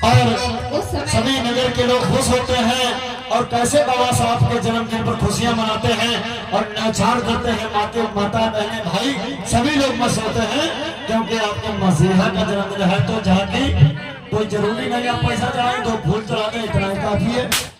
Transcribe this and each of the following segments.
और सभी नगर के लोग खुश होते हैं और कैसे बाबा साहब के जन्मदिन पर खुशियां मनाते हैं और नाचार करते हैं। माता बहने भाई सभी लोग मस्त होते हैं क्योंकि आपके मसीहा का जन्मदिन है। तो जाके कोई जरूरी नहीं आप पैसा जाए तो फूल चढ़ा दें, इतना ही काफी है।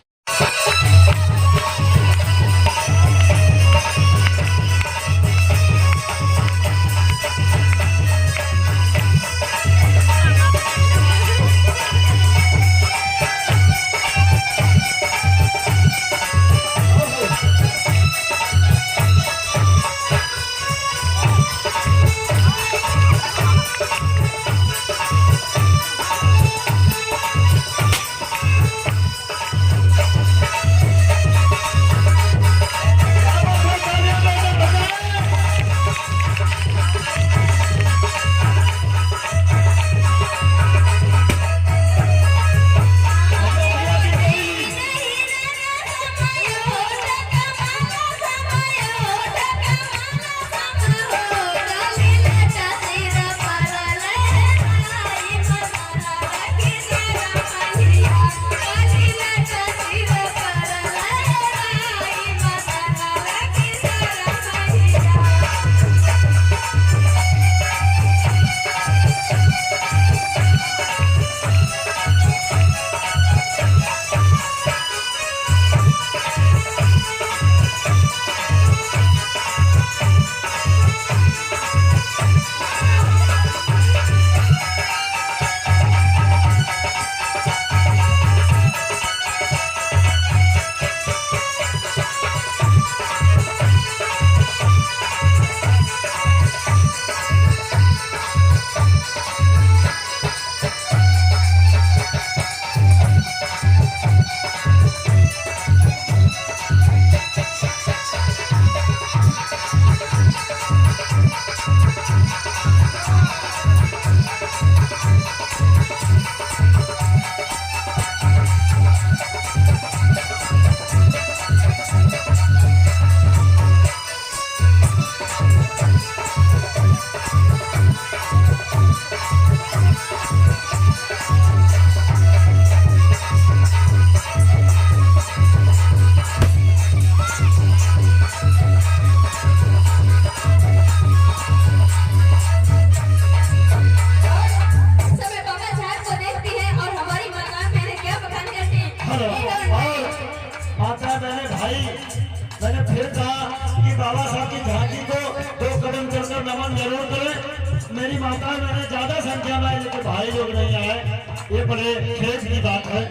मैंने फिर कहा कि बाबा साहब की झांकी को 2 कदम चलकर नमन जरूर करें। मेरी माता मैंने ज्यादा संख्या में लेकिन भाई लोग नहीं आए, ये बड़े खेत की बात है।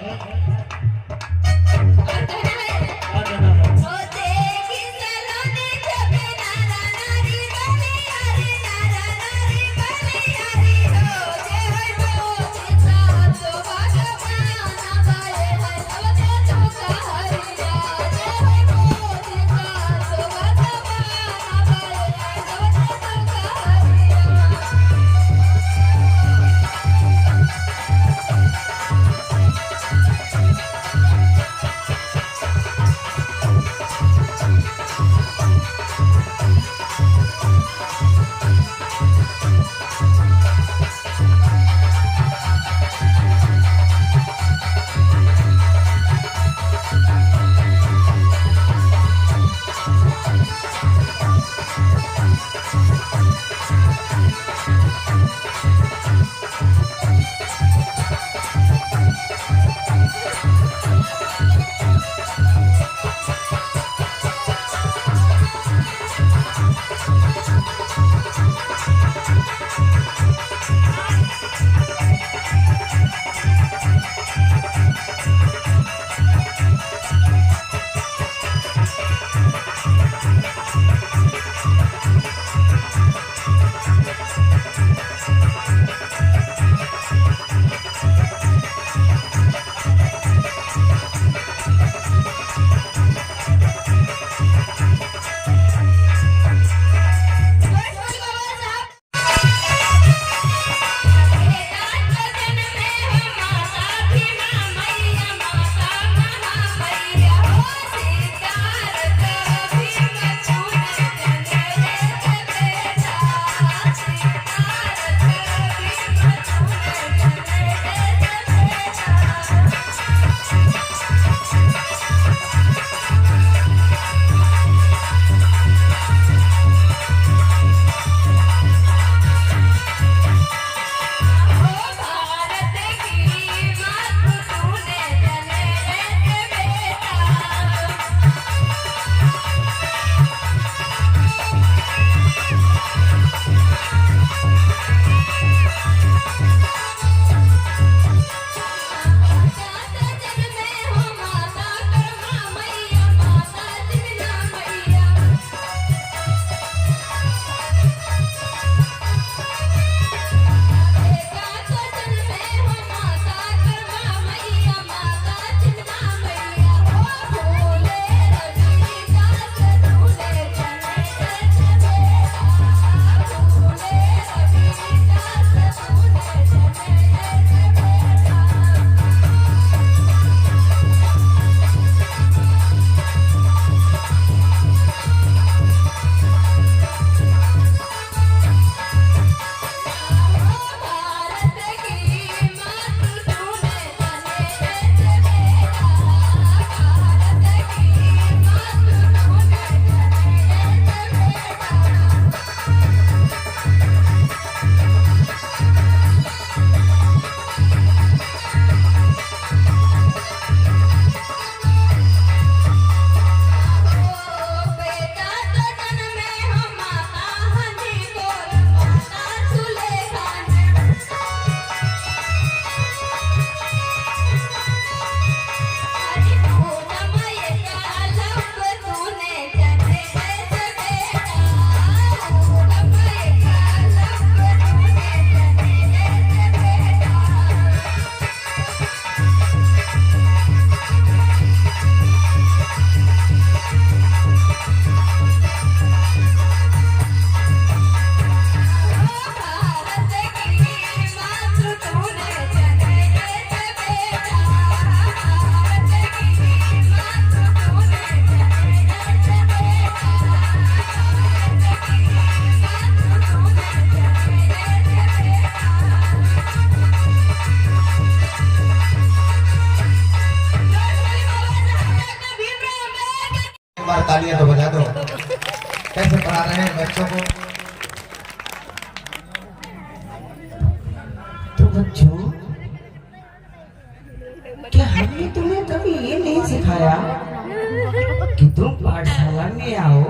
सिखाया कि तुम पाठशाला में आओ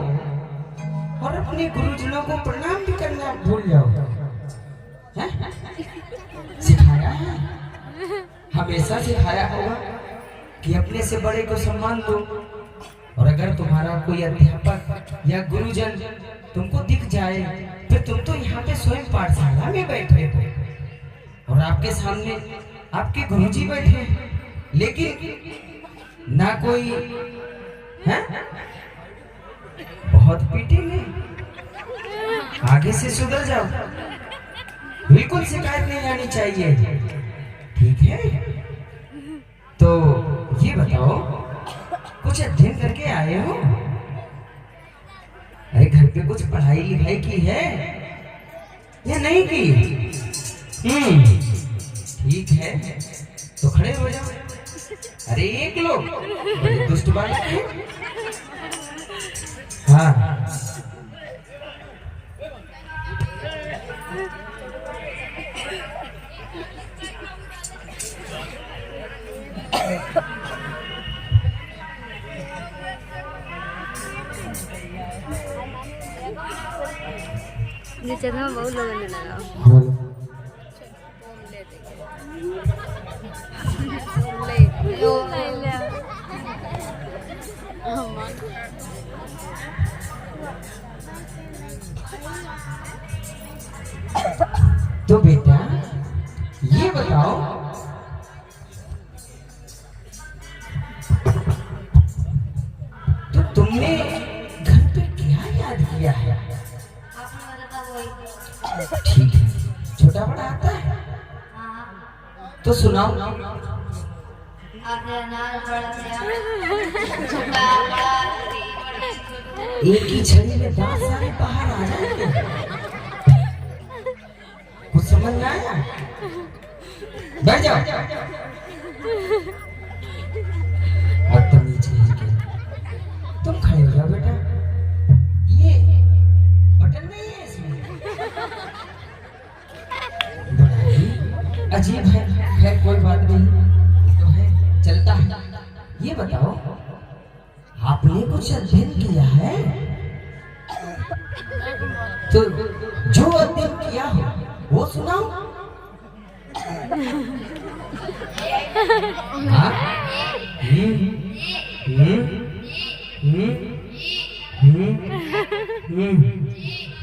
और अपने गुरुजनों को प्रणाम भी करना भूल जाओ, हैं? सिखाया है, हमेशा सिखाया होगा कि अपने से बड़े को सम्मान दो। और अगर तुम्हारा कोई अध्यापक या गुरुजन तुमको दिख जाए, फिर तुम तो यहाँ पे स्वयं पाठशाला में बैठे हो और आपके सामने आपके गुरुजी बैठे, लेकिन ना कोई है, बहुत पीटेंगे। आगे से सुधर जाओ, बिल्कुल शिकायत नहीं आनी चाहिए, ठीक है? तो ये बताओ, कुछ अध्ययन करके आए हो? अरे घर पे कुछ पढ़ाई लिखाई की है या नहीं की? ठीक है, तो खड़े हो जाओ। अरे एक लोग बड़े दुष्ट बालक हैं। हाँ, नीचे में बहुत लोग ने लगा तो बेटा ये बताओ, तो तुमने घर पे क्या याद किया है? ठीक है, छोटा बड़ा आता है तो सुनाओ। एक ही छड़ी में बहुत सारे बाहर आ जाएंगे, कुछ समझ में आया? बैठ जाओ। बदतमीज नहीं के, तुम खड़े हो जाओ बेटा। ये बटन नहीं है इसमें, बड़ा ही अजीब है। खैर कोई बात नहीं, तो है, चलता है। ये बताओ, आपने कुछ अध्ययन किया है? तो जो अध्ययन किया हो वो सुनाओ। हाँ?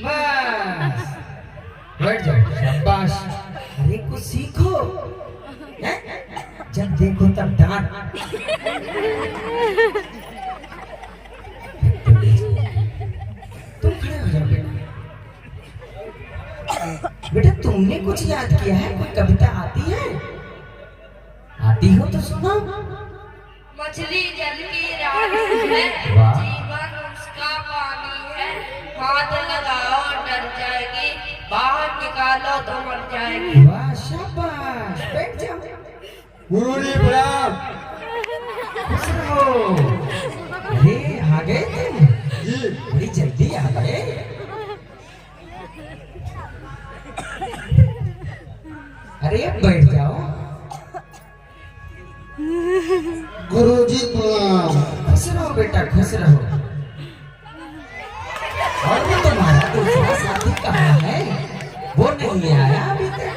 बस बैठ जाओ, शाबाश। अरे कुछ सीखो, हैं? जब देखो तब डांट। तुम खड़े हो जाओ बेटा। बेटा तुमने कुछ याद किया है? कोई कविता आती है? आती हो तो सुनाओ। मछली जल की रानी है, जीवन उसका पानी है, हाथ लगाओ डर जाएगी, बाहर निकालो तो मर जाएगी। वाह शाबाश, बैठ जाओ। गुरुजी प्रणाम। खुश रहो। अरे आ गए तुम जी, बड़ी जल्दी आ गए। अरे बैठ जाओ। गुरुजी प्रणाम। खुश रहो बेटा, खुश रहो। और वो तुम्हारा दूसरा साथी कहाँ है? वो नहीं आया अभी तक।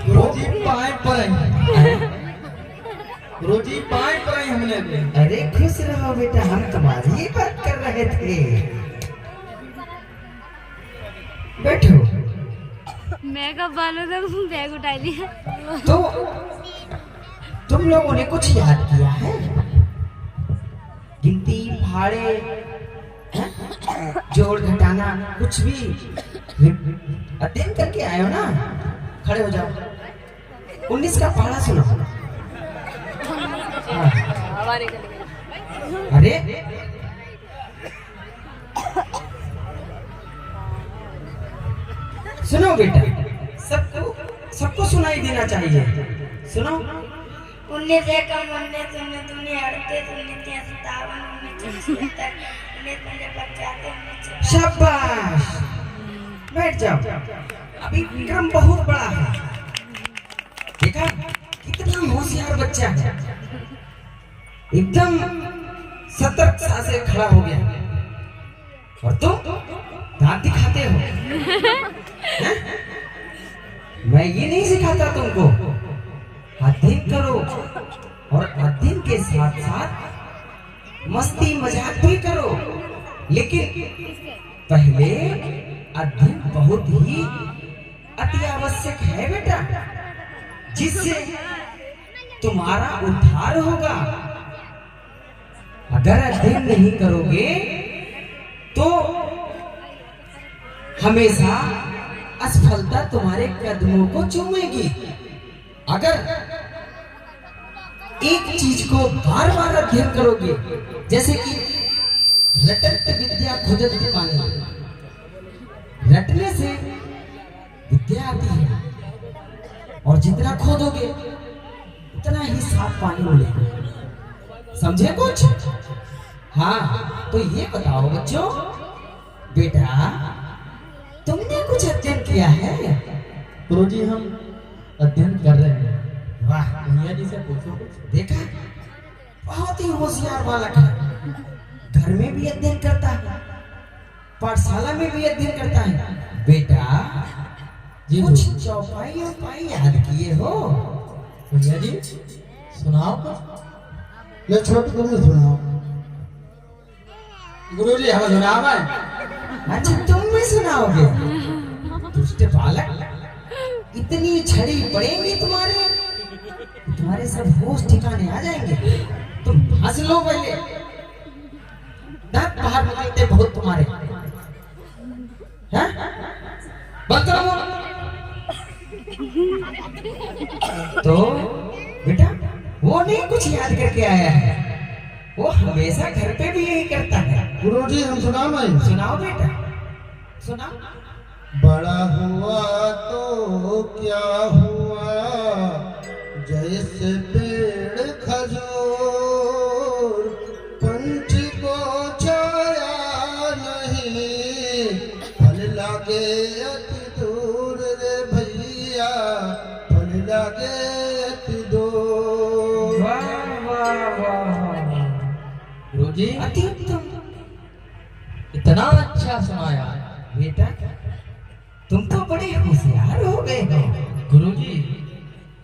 गुरुजी पाए पर गुरुजी पाए पर हमने भी। अरे खुश रहो बेटा, हम तुम्हारी ही बात कर रहे थे। बैठो। मैं कब बालों तो बैग उठा लिया। तो तुम लोगों ने कुछ याद किया है? गिनती, फाड़े, हैं? जोड़ घटाना, कुछ भी अध्ययन करके आए हो ना? खड़े हो जाओ। 19 का पहाड़ा सुनो। हाँ। अरे सुनो बेटा, सबको सुनाई देना चाहिए। सुनो। 19 एकम 19 19 19 38 19 57 19 76 19 55 शाबाश, बैठ जाओ। अभी क्रम बहुत बड़ा है। देखा कितना होशियार बच्चा है, एकदम सतर्कता से खड़ा हो गया। और तुम दांत दिखाते हो हैं? मैं ये नहीं सिखाता तुमको, अध्ययन करो और अध्ययन के साथ साथ मस्ती मजाक भी करो, लेकिन पहले अध्ययन बहुत ही अति आवश्यक है बेटा, जिससे तुम्हारा उद्धार होगा। अगर अध्ययन नहीं करोगे तो हमेशा असफलता तुम्हारे कदमों को चूमेगी। अगर एक चीज को बार बार अध्ययन करोगे, जैसे कि रटत विद्या खोजत पानी, रटने से विद्या आती है और जितना खोदोगे उतना ही साफ पानी मिलेगा। समझे कुछ? हाँ, तो ये बताओ बच्चों, बेटा तुमने कुछ अध्ययन किया है? गुरुजी हम अध्ययन कर रहे हैं। वाह, भैया जी से पूछो कुछ। देखा, बहुत ही होशियार बालक है। घर में भी अध्ययन करता है, पाठशाला में भी अध्ययन करता है। बेटा जी कुछ गुरुजी। चौपाई औपाई याद किए हो? भैया जी सुनाओ कुछ। ले छोटे को भी सुनाओ। गुरुजी हमें सुनाओ भाई। अच्छा, तुम भी सुनाओगे? दुष्ट बालक, इतनी छड़ी पड़ेंगी तुम्हारे सब होश ठिकाने आ जाएंगे। तुम हंस लो पहले, दांत बाहर निकलते बहुत तुम्हारे हैं? बंद करो। तो बेटा वो नहीं कुछ याद करके आया है, वो हमेशा घर पे भी यही करता है। गुरुजी हम सुनाओ मैं। सुनाओ बेटा, सुनाओ। बड़ा हुआ तो क्या हुआ, जैसे पेड़ खजूर, पंछी को छाया नहीं, फल लागे अति दूर रे भैया, फल लागे अति दूर। वाह वाह वाह, गुरुजी अति उत्तम। इतना अच्छा सुनाया। बेटा तुम तो बड़े होशियार हो गए हो। गुरुजी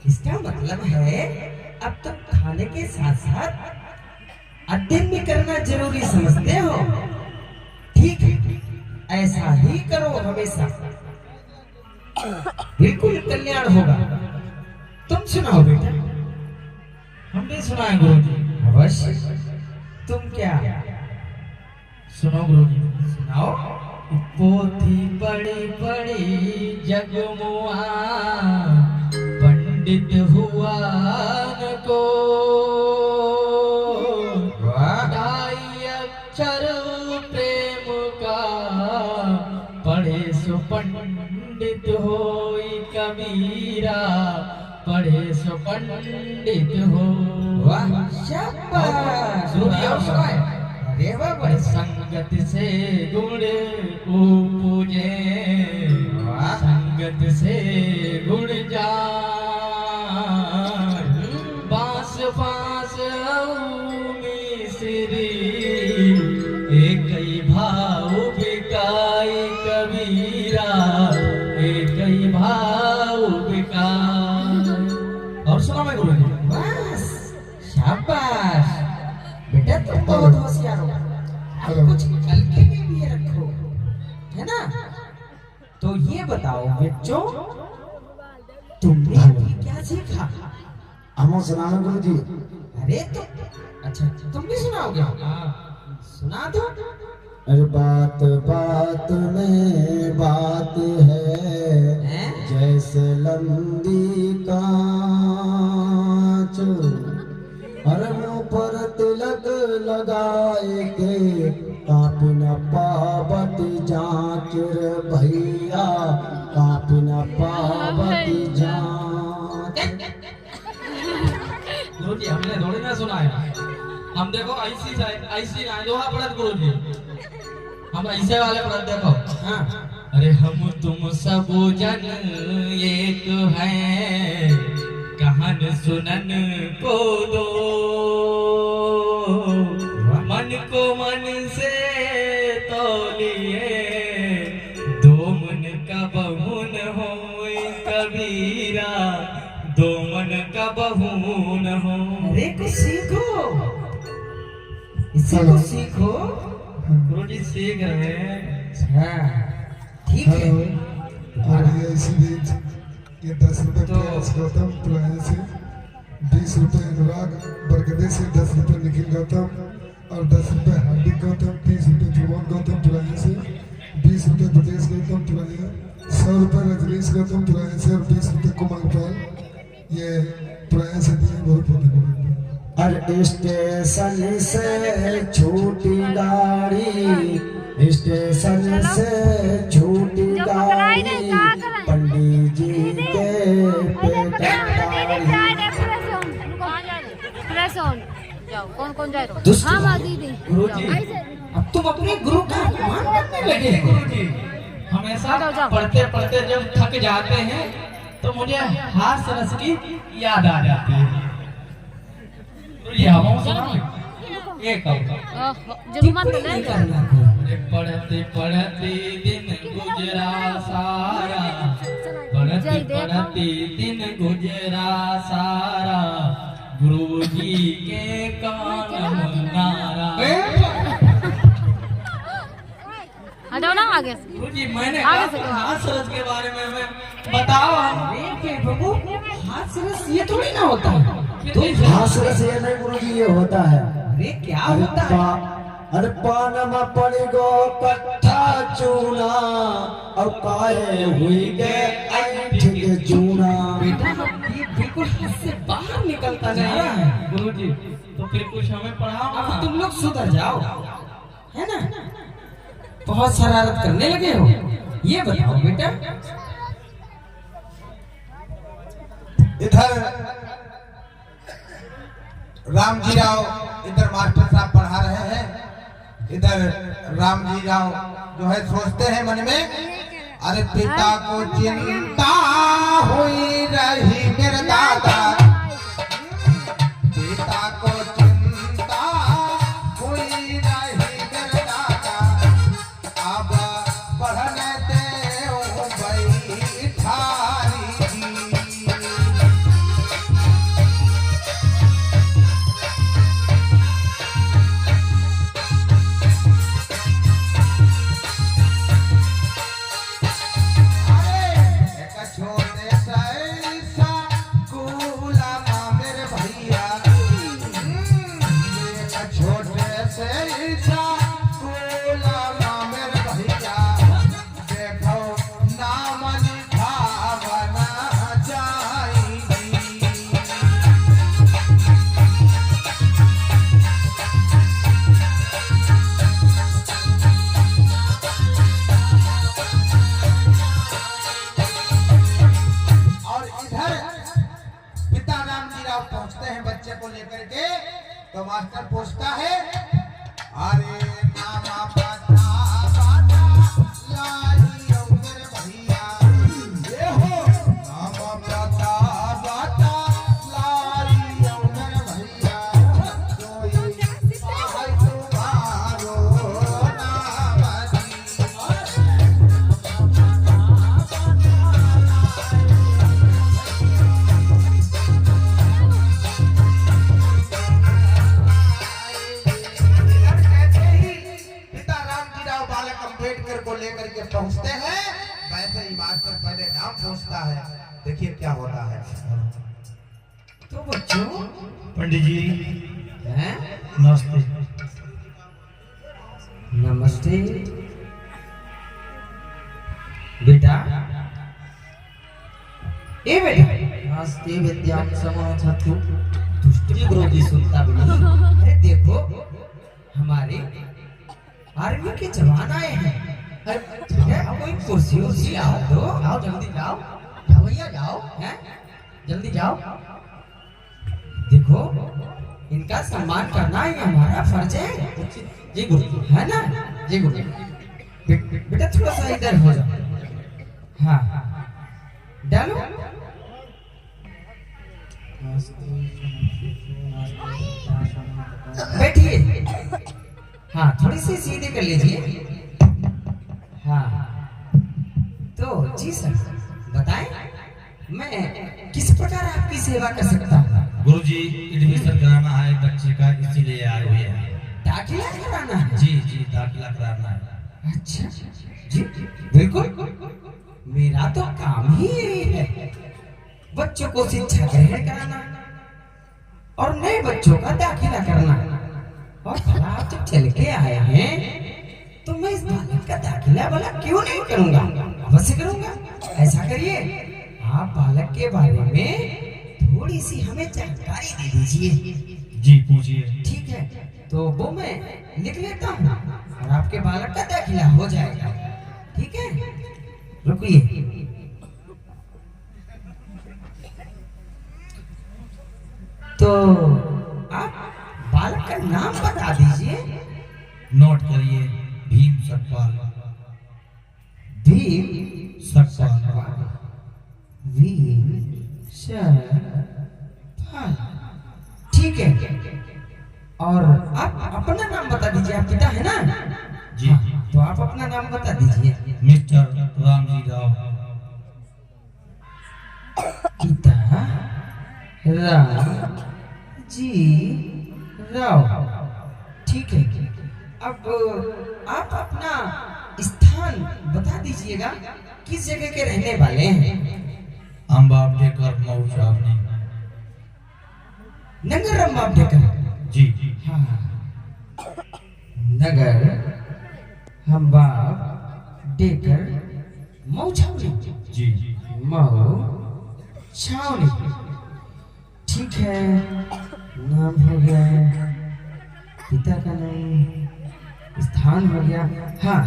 इसका मतलब है अब तुम खाने के साथ साथ अध्ययन भी करना जरूरी समझते हो। ठीक है, ऐसा ही करो हमेशा, बिल्कुल कल्याण होगा। तुम सुनाओ बेटा। हम भी सुनाए गुरुजी। अवश्य। तुम क्या सुनो गुरुजी। सुनाओ। पोथी पढ़ी पढ़ी जगमुआ, पंडित हुआ न को, ढाई अक्षर प्रेम का, पढ़े सो पंडित होई कबीरा, पढ़े सो पंडित हो। वाह, शाबाश। गुरुजी और सुनाए। अरे वाह, बड़े संगत से गुण पूजे, संगत से गुण जान, बांस बांस मिश्री, एक ही भाव बिकाई कबीरा, एक ही भाव बिकाई। और सुना मैं गुरुजी। बस, शाबाश बेटा, तुम बहुत होशियार हो। अब कुछ कल के लिए भी रखो, है ना? तो ये बताओ बच्चों, तुमने अभी क्या सीखा? हम सुनाओ गुरुजी। अरे अच्छा, तुम भी सुनाओगे? सुना दो। अरे बात बात में बात है, हैं? जैसे लंबी कांच, हर मुंह पर तिलक लगाए के, काप न पावत जांच रे भैया, काप न पावत जांच। गुरुजी हमने थोड़ी ना सुनाया। हम देखो ऐसी ना दोहा पढ़त गुरुजी, हम ऐसे वाले पढ़त देखो। हाँ, अरे हम तुम सब जन एक हैं, सुनन को दो, मन को मन से तौलिए, दो मन का बहुन हो कबीरा, दो मन का बहुन हो। अरे कुछ सीखो, इसी को सीखो। गुरु जी सीख रहे हैं। हाँ ठीक है। और ये इसीलिए ये 10 रुपए प्रयास गौतम पुराने से, 20 रुपए अनुराग बरगदे से, 10 रुपए निखिल गौतम और 10 रुपए हार्दिक गौतम, 30 रुपए प्रमोद गौतम पुराने से, 20 रुपए ब्रजेश गौतम पुराने, 100 रुपए रजनीश गौतम पुराने से और 20 रुपए कुमार पाल ये पुराने से दिए। बहुत बहुत धन्यवाद। और स्टेशन से छूटी गाड़ी, स्टेशन से छूटी गाड़ी, पंडित जी के कौन कौन जा रहे दुष्ट हो? हाँ दीदी। गुरु जी अब तुम अपने गुरु का अपमान करने लगे हैं। गुरु जी हमेशा पढ़ते पढ़ते जब थक जाते हैं तो मुझे हास रस की याद आ जाती है। गुरु जी हम एक जुम्मन तो नहीं करना। पढ़ते पढ़ते दिन गुजरा सारा, पढ़ते पढ़ते दिन गुजरा सारा, गुरु जी के कान नारा। हटाओ ना आगे से। गुरु जी मैंने आगे से कहा हाथ सरस के बारे में मैं बताओ। बाबू हाथ सरस ये थोड़ी ना होता है। तो हास रस ये नहीं गुरु जी, ये होता है। अरे क्या होता है? अरे पान में पड़ गो कट्ठा चूना, और काहे हुई गे ऐठ के चूना। बेटा ये बिल्कुल हाथ से बाहर निकलता जा रहा है। गुरु जी तो फिर कुछ हमें पढ़ाओ। अब तुम लोग सुधर जाओ, है ना? बहुत शरारत करने लगे हो। ये बताओ बेटा, इधर रामजी राव इधर मास्टर साहब पढ़ा रहे हैं। इधर रामजी राव जो है सोचते हैं मन में, अरे पिता को चिंता हुई रही मेरे दादा, पिता को चिंता हुई रही मेरे दादा, अब पढ़ने दे ओ बैठारी जी। छोटे सा गुलामा मेरे भैया, छोटे से सा गुलामा मेरे भैया, देखो नाम लिखावना जाएगी। पहुंचते हैं बच्चे को लेकर के, तो मास्टर पूछता है, अरे नामा पता बाता लाई ओ मेरे भैया, ये हो नामा पता बाता लाई ओ मेरे भैया, कोई पाई तुम्हारो नाम दी। अम्बेडकर को लेकर के पहुंचते हैं, वैसे ही मास्टर पहले नाम पूछता है। देखिए क्या होता है। तो बच्चों पंडित जी हैं? नमस्ते। नमस्ते बेटा। ए बेटा नमस्ते विद्या समाचातु दुष्ट गुरु जी सुनता भी नहीं। अरे देखो हमारे आर्मी के जवान आए हैं। अरे कोई कुर्सी उर्सी आओ दो, आओ जल्दी जाओ, जाओ भैया जाओ, हैं जल्दी जाओ। देखो इनका सम्मान करना ही हमारा फर्ज है। जी गुरु है ना? जी गुरु। बेटा थोड़ा सा इधर हो जाओ। हाँ डालो। बैठिए। हाँ, थोड़ी सी सीधी कर लीजिए। हाँ, तो जी सर बताएं, मैं किस प्रकार आपकी सेवा कर सकता हूँ? गुरुजी, एडमिशन कराना है बच्चे का, इसीलिए आए हुए हैं। दाखिला कराना है? जी जी, दाखिला कराना है। अच्छा जी, बिल्कुल, मेरा तो काम ही यही है, बच्चों को शिक्षा ग्रहण कराना और नए बच्चों का दाखिला करना। और भला आप जब चल के आए हैं तो मैं इस बालक का दाखिला भला क्यों नहीं करूंगा? अवश्य करूंगा। ऐसा करिए, आप बालक के बारे में थोड़ी सी हमें जानकारी दे दीजिए। जी पूछिए। ठीक है, तो वो मैं लिख लेता हूँ और आपके बालक का दाखिला हो जाएगा। ठीक है, रुकिए। तो आप बालक का नाम बता दीजिए। नोट करिए, भीम सतपाल। भीम सतपाल। भीम सतपाल, ठीक है। और आप अपना नाम बता दीजिए। आप पिता है ना? जी। हाँ, तो आप अपना नाम बता दीजिए। मिस्टर रामजी राव। पिता राम जी राव, ठीक है। अब आप अपना स्थान बता दीजिएगा, किस जगह के रहने वाले हैं? अम्बाडेकर मऊ छावनी। नगर अम्बाडेकर। जी। हाँ, नगर अम्बाडेकर मऊ छावनी। जी। मऊ छावनी, ठीक है। नाम हो गया, पिता का नाम, स्थान हो गया। हाँ,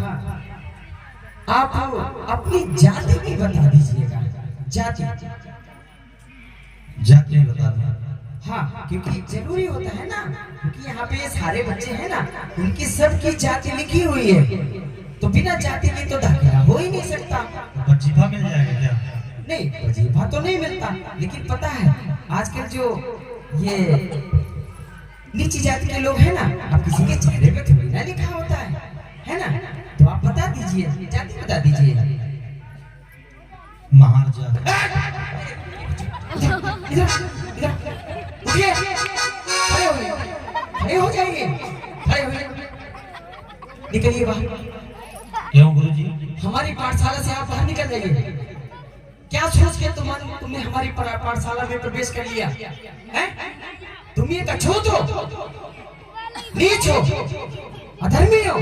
आप अपनी जाति भी बता दीजिएगा। जाति जाति बताना। हाँ, क्योंकि जरूरी होता है ना, क्योंकि यहाँ पे ये सारे बच्चे हैं ना, उनकी सबकी जाति लिखी हुई है, तो बिना जाति के तो दाखिला हो ही नहीं सकता। वजीफा मिल जाएगा क्या? नहीं, वजीफा तो नहीं मिलता, लेकिन पता है आजकल जो ये नीची जाति के लोग हैं ना, अब किसी के चेहरे पे थोड़ी ना लिखा होता है ना? तो आप बता दीजिए, जाति बता दीजिए। महार जाति। इधर इधर उठिए, खड़े होइए, खड़े हो जाइए, खड़े होइए, निकलिए बाहर। क्यों गुरुजी? हमारी पाठशाला से आप बाहर निकल जाइए। क्या सोच के तुमने हमारी पाठशाला में प्रवेश कर लिया है? तुम ये अछूत हो, नीच हो, अधर्मी हो,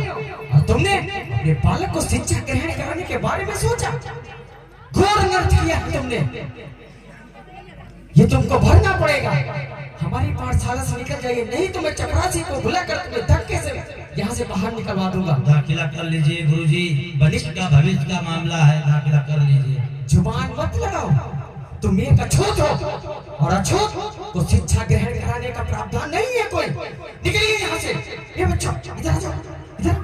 और तुमने अपने बालक को शिक्षा ग्रहण कराने के बारे में सोचा। घोर अनर्थ किया तुमने, ये तुमको भरना पड़ेगा। हमारी पाठशाला से निकल जाइए, नहीं तो मैं चपरासी को बुलाकर तुम्हें धक्के से यहाँ से बाहर निकलवा दूंगा। दाखिला कर लीजिए गुरुजी, बच्चे का भविष्य का मामला है, दाखिला कर लीजिए। जुबान मत लगाओ, तुम एक अछूत हो, और अछूत को शिक्षा ग्रहण कराने का प्रावधान नहीं है कोई। निकलिए यहाँ से। ये बच्चों इधर आ जाओ, इधर।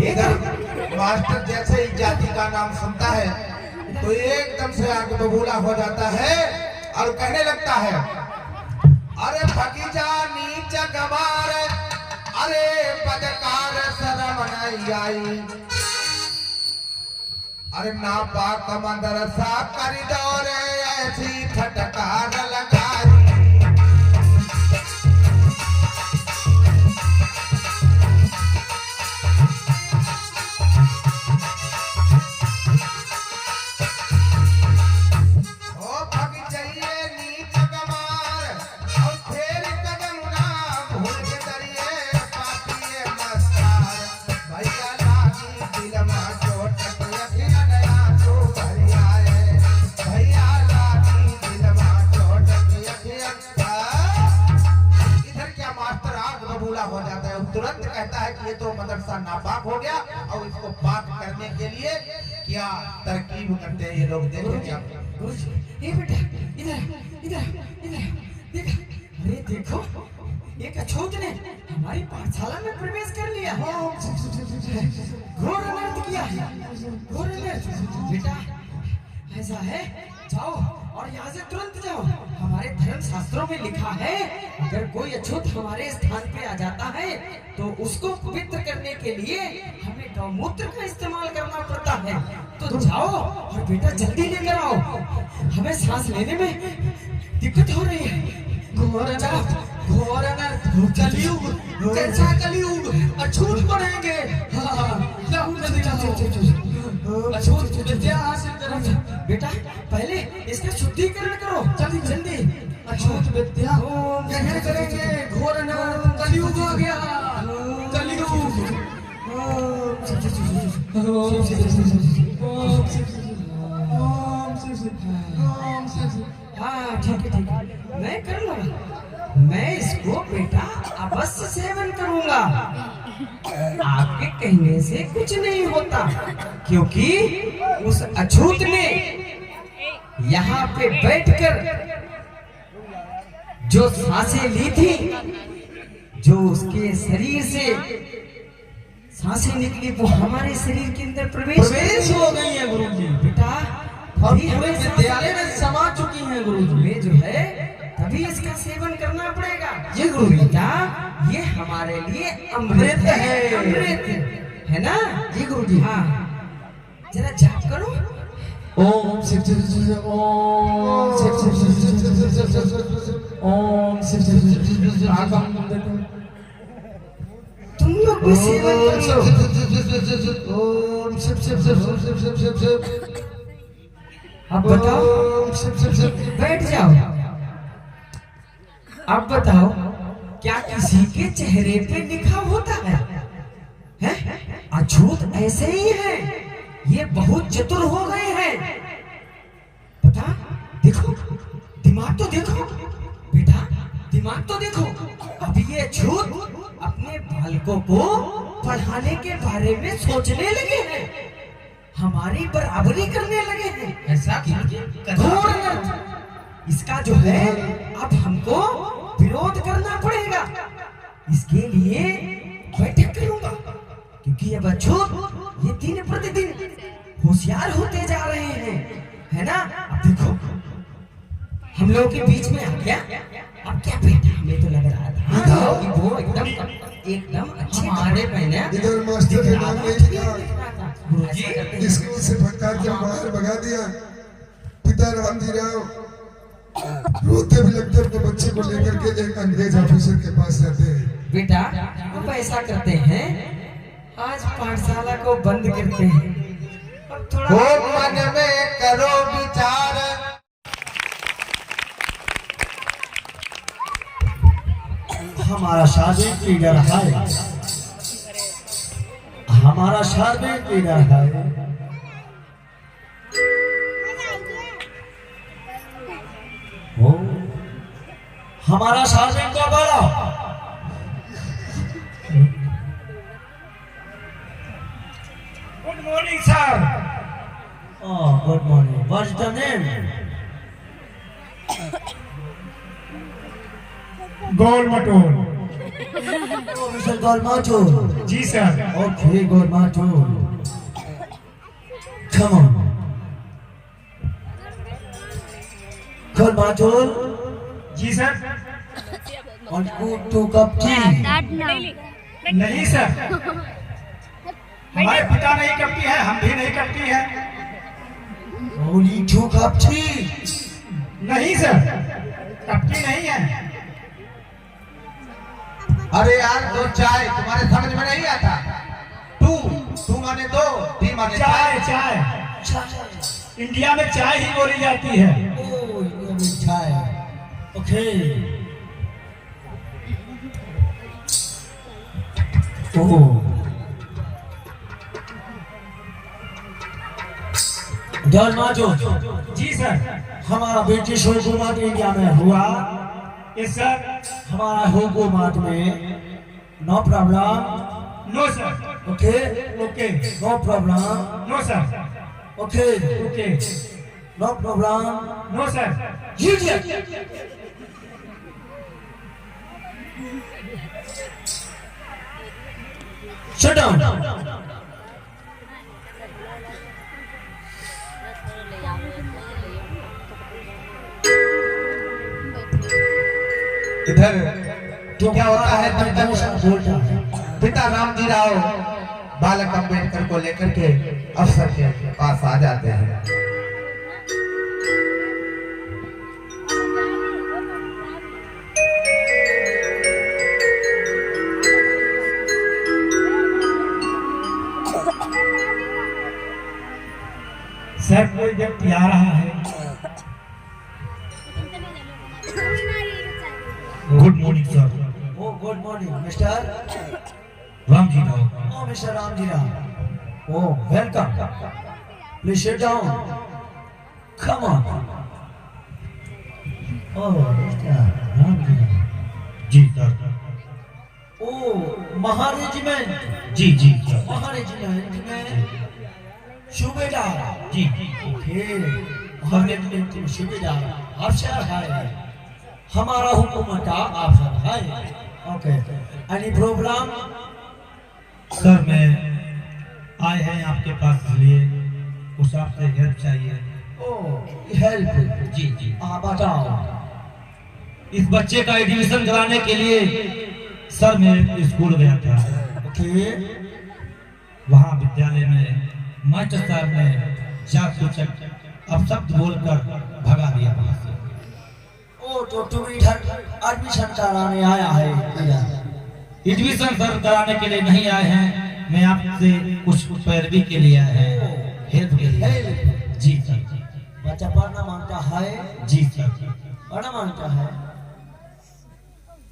इधर मास्टर जैसे ही जाति का नाम सुनता है तो एकदम से आगे बबूला हो जाता है और कहने लगता है, अरे भगीजा नीच गवार, अरे पदकार शरम नहीं आई, अरे ना पाक मदरसा करिडोर ऐसी फटकार लगाई। ओ भग जाइए नीच गवार, और फेर कदम ना भूल के दरिए पापिए मस्तार, भैया लागी दिल में चोट अखियां नया तो भरी आए, भैया लागी दिल में चोट अखियां। इधर क्या मास्टर आग बबूला हो जाता है, तुरंत कहता है कि ये तो मदरसा नापाक हो गया, और इसको पाक करने के लिए क्या तरकीब करते हैं ये लोग, देखो क्या। ये बेटा इधर इधर इधर देख, अरे देखो एक अछूत ने हमारी पाठशाला में प्रवेश कर लिया। घोर अनर्थ किया, घोर अनर्थ। बेटा ऐसा है जाओ और यहाँ से तुरंत जाओ। हमारे धर्म शास्त्रों में लिखा है अगर कोई अछूत हमारे स्थान पे आ जाता है तो उसको पवित्र करने के लिए हमें गौमूत्र का इस्तेमाल करना पड़ता है। तो जाओ और बेटा जल्दी लेकर आओ, हमें सांस लेने में दिक्कत हो रही है। घोर अनर्थ, कलयुग, कैसा कलयुग, अछूत बढ़ेंगे। अछूत विद्या हासिल करो बेटा, पहले इसका शुद्धिकरण करो जल्दी जल्दी। अछूत विद्या ग्रहण करेंगे। घोर अनर्थ, कलयुग हो गया, कलयुग। हाँ ठीक है मैं कर लूंगा। मैं इसको बेटा अवश्य सेवन करूंगा। आपके कहने से कुछ नहीं होता क्योंकि उस अछूत ने यहाँ पे बैठकर जो सांसें ली थी, जो उसके शरीर से सांसें निकली वो हमारे शरीर के अंदर प्रवेश हो गई है गुरुजी। बेटा और पूरे विद्यालय में समा चुकी हैं गुरुजी। में जो है तभी इसका सेवन करना पड़ेगा। ये गुरु बेटा ये हमारे लिए अमृत है, अमृत है ना जी गुरुजी। हाँ जरा जाप करो। ओम शिव शिव शिव, ओम शिव शिव शिव, ओम शिव शिव शिव। तुम लोग भी सेवन करो। ओम शिव शिव शिव शिव शिव शिव शिव। अब बताओ, बैठ जाओ। अब बताओ क्या किसी के चेहरे पे लिखा होता है? अछूत ऐसे ही है, ये बहुत चतुर हो गए हैं। पता देखो, दिमाग तो देखो बेटा, दिमाग तो देखो। अब ये अछूत अपने बालकों को पढ़ाने के बारे में सोचने लगे हैं, हमारी बराबरी करने लगे हैं। ऐसा घोर अनर्थ। इसका जो है अब हमको विरोध करना पड़ेगा। इसके लिए बैठक करूंगा क्योंकि अब अछूत ये दिन प्रतिदिन होशियार होते जा रहे हैं, है ना। अब देखो हम लोगों के बीच में आ गया। अब क्या बेटा हमें तो लग रहा था कि वो एकदम अच्छे हमारे पहले इधर मास्टर ने नाम नहीं लिखा, स्कूल से फटकार के बाहर भगा दिया। पिता रामजी राव रोते भी लगते अपने बच्चे को लेकर के एक अंग्रेज ऑफिसर के पास जाते हैं। बेटा वो ऐसा करते हैं, आज पाठशाला को बंद करते हैं। अब थोड़ा मन में करो विचार। हमारा शादी लीडर है, हमारा शादी लीडर है। ओ, हमारा शादी को बड़ा good morning sir. Oh, good morning. What's the name? Golmatol. Oh, Mr. Golmatul. जी sir. Okay, Golmatul. Come on. Golmatul. जी sir. Want to two cup tea? नहीं सर, हमारे पिता नहीं कपटी है, हम भी नहीं कपटी है। Only two cup tea. नहीं सर, कपटी नहीं है। अरे यार दो चाय तुम्हारे समझ में नहीं आता। टू माने दो, टी माने चाय चाय इंडिया में चाय ही बोली जाती है। Oh, you have chai. Okay. Oh. Golmatul. जी सर। हमारा ब्रिटिश हुकूमत इंडिया में हुआ। Yes sir. हमारा हुकूमत में no problem. No sir. Okay okay. No problem. No sir. Okay okay. No problem. No sir. Idiot. Shut down. इधर क्या होता है पिता रामजी राव बालक अम्बेडकर को लेकर के अफसर के पास आ जाते हैं। सर कोई व्यक्ति आ रहा है। Good morning sir. Oh good morning mister Ramji Rao. Oh mister Ramji Rao. Oh welcome. Please sit down. Come on. Oh mister Ramji Rao. जी सर। ओ महारेजिमेंट। जी जी सर। महारेजिमेंट में सूबेदार। जी ओके महारेजिमेंट में सूबेदार अफसर है। हमारा हुकूमत का अफसर है। Okay any problem? सर मैं आए हैं आपके पास इसलिए कुछ आपसे हेल्प चाहिए। ओ हेल्प? जी जी। आप बताओ। इस बच्चे का एडमिशन कराने के लिए सर मैं स्कूल गया था। ओके वहाँ विद्यालय में मास्टर साहब ने चार सूचक अपशब्द बोलकर भगा दिया वहाँ से। ओ तो तुम इधर एडमिशन कराने आया है इधर? एडमिशन सर कराने के लिए नहीं आए हैं, मैं आपसे कुछ पैरवी के लिए आए हैं, हेल्प के लिए। हेल्प? जी सर। बच्चा पढ़ना मांगता है? जी सर। पढ़ना मांगता है?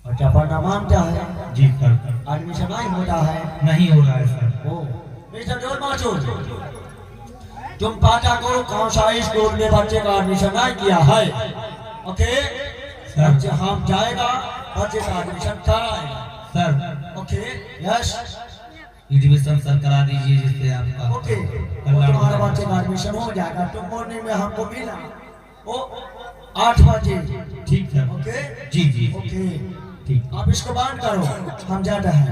बच्चा पढ़ना मांगता है? जी सर। एडमिशन नहीं होता है? नहीं हो रहा है सर। ओ मिस्टर जोर माचो, तुम पता करो कौन सा स्कूल में बच्चे का एडमिशन नहीं किया है। ओके बच्चे हम जाएगा बच्चे का एडमिशन कराएगा sir. Okay yes admission sir करा दीजिए जिससे आपका ओके तुम्हारा बच्चे का एडमिशन हो जाएगा। तुम मॉर्निंग में हमको मिला ओ 8 बजे। ठीक है। ओके जी जी ओके ठीक। आप इसको बंद करो हम जाते हैं।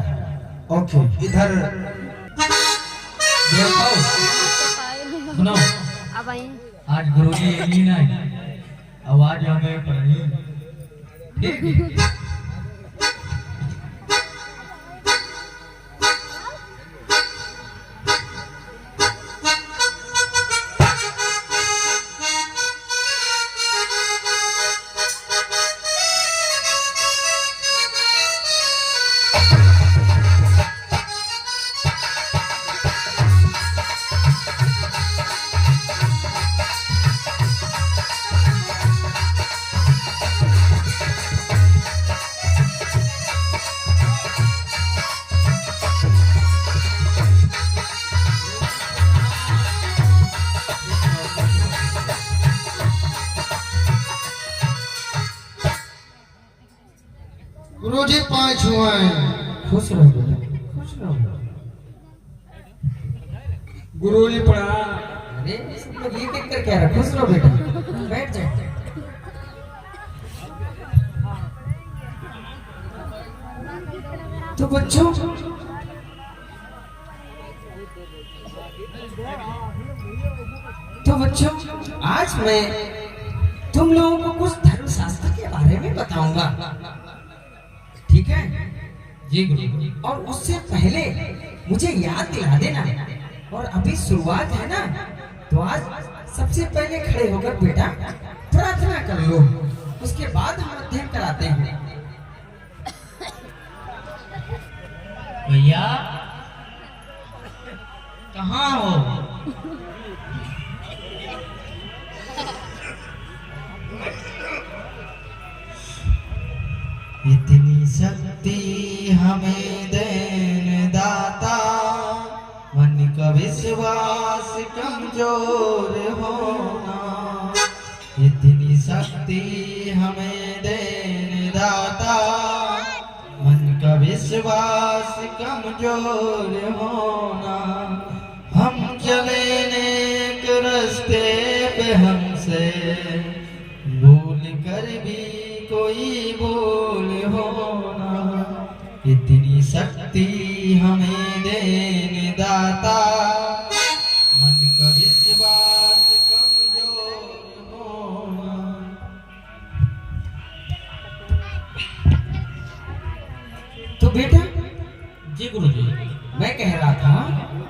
ओके इधर देखो सुनो अब आई आज गुरुजी यही ना आवाज हमें पढ़नी ठीक है। गुरुजी 5 हुआ है। खुश रहो बेटा खुश रहो। गुरुजी पढ़ा। अरे सब लोग ये देख कर क्या रहा खुश रहो बेटा बैठ जाओ। तो बच्चों आज मैं तुम लोगों को कुछ धर्मशास्त्र के बारे में बताऊंगा ठीक है जी गुरु। और उससे पहले मुझे याद दिला देना। और अभी शुरुआत है ना तो आज सबसे पहले खड़े होकर बेटा प्रार्थना कर लो उसके बाद हम अध्ययन कराते हैं। भैया कहाँ हो? इतनी शक्ति हमें देने दाता मन का विश्वास कमजोर होना। इतनी शक्ति हमें देने दाता मन का विश्वास कमजोर होना। हम चले नेक रास्ते पे हमसे भूल कर भी कोई भूल होना। इतनी शक्ति हमें देने दाता मन का विश्वास कमजोर होना। तो बेटा जी गुरुजी। मैं कह रहा था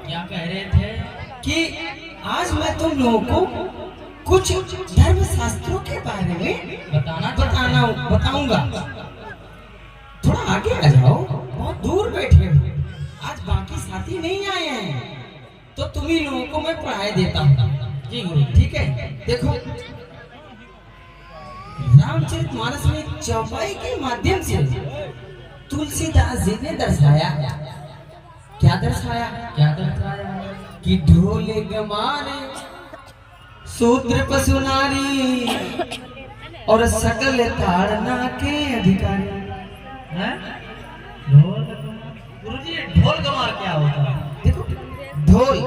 क्या कह रहे थे? कि आज मैं तुम लोगों को कुछ धर्म शास्त्रों के बारे में बताऊंगा। थोड़ा आगे आ जाओ, बहुत दूर बैठे हो, आज बाकी साथी नहीं आए हैं, तो तुम्ही लोगों को मैं पढ़ाई देता हूँ। जी गुरु। ठीक है, देखो रामचरितमानस में चौपाई के माध्यम से तुलसीदास जी ने दर्शाया, क्या दर्शाया कि ढोले गमारे सूत्र पशुनारी और सकल ताड़ना के अधिकारी। हैं? गुरुजी ढोल गमार क्या होता है? देखो ढोल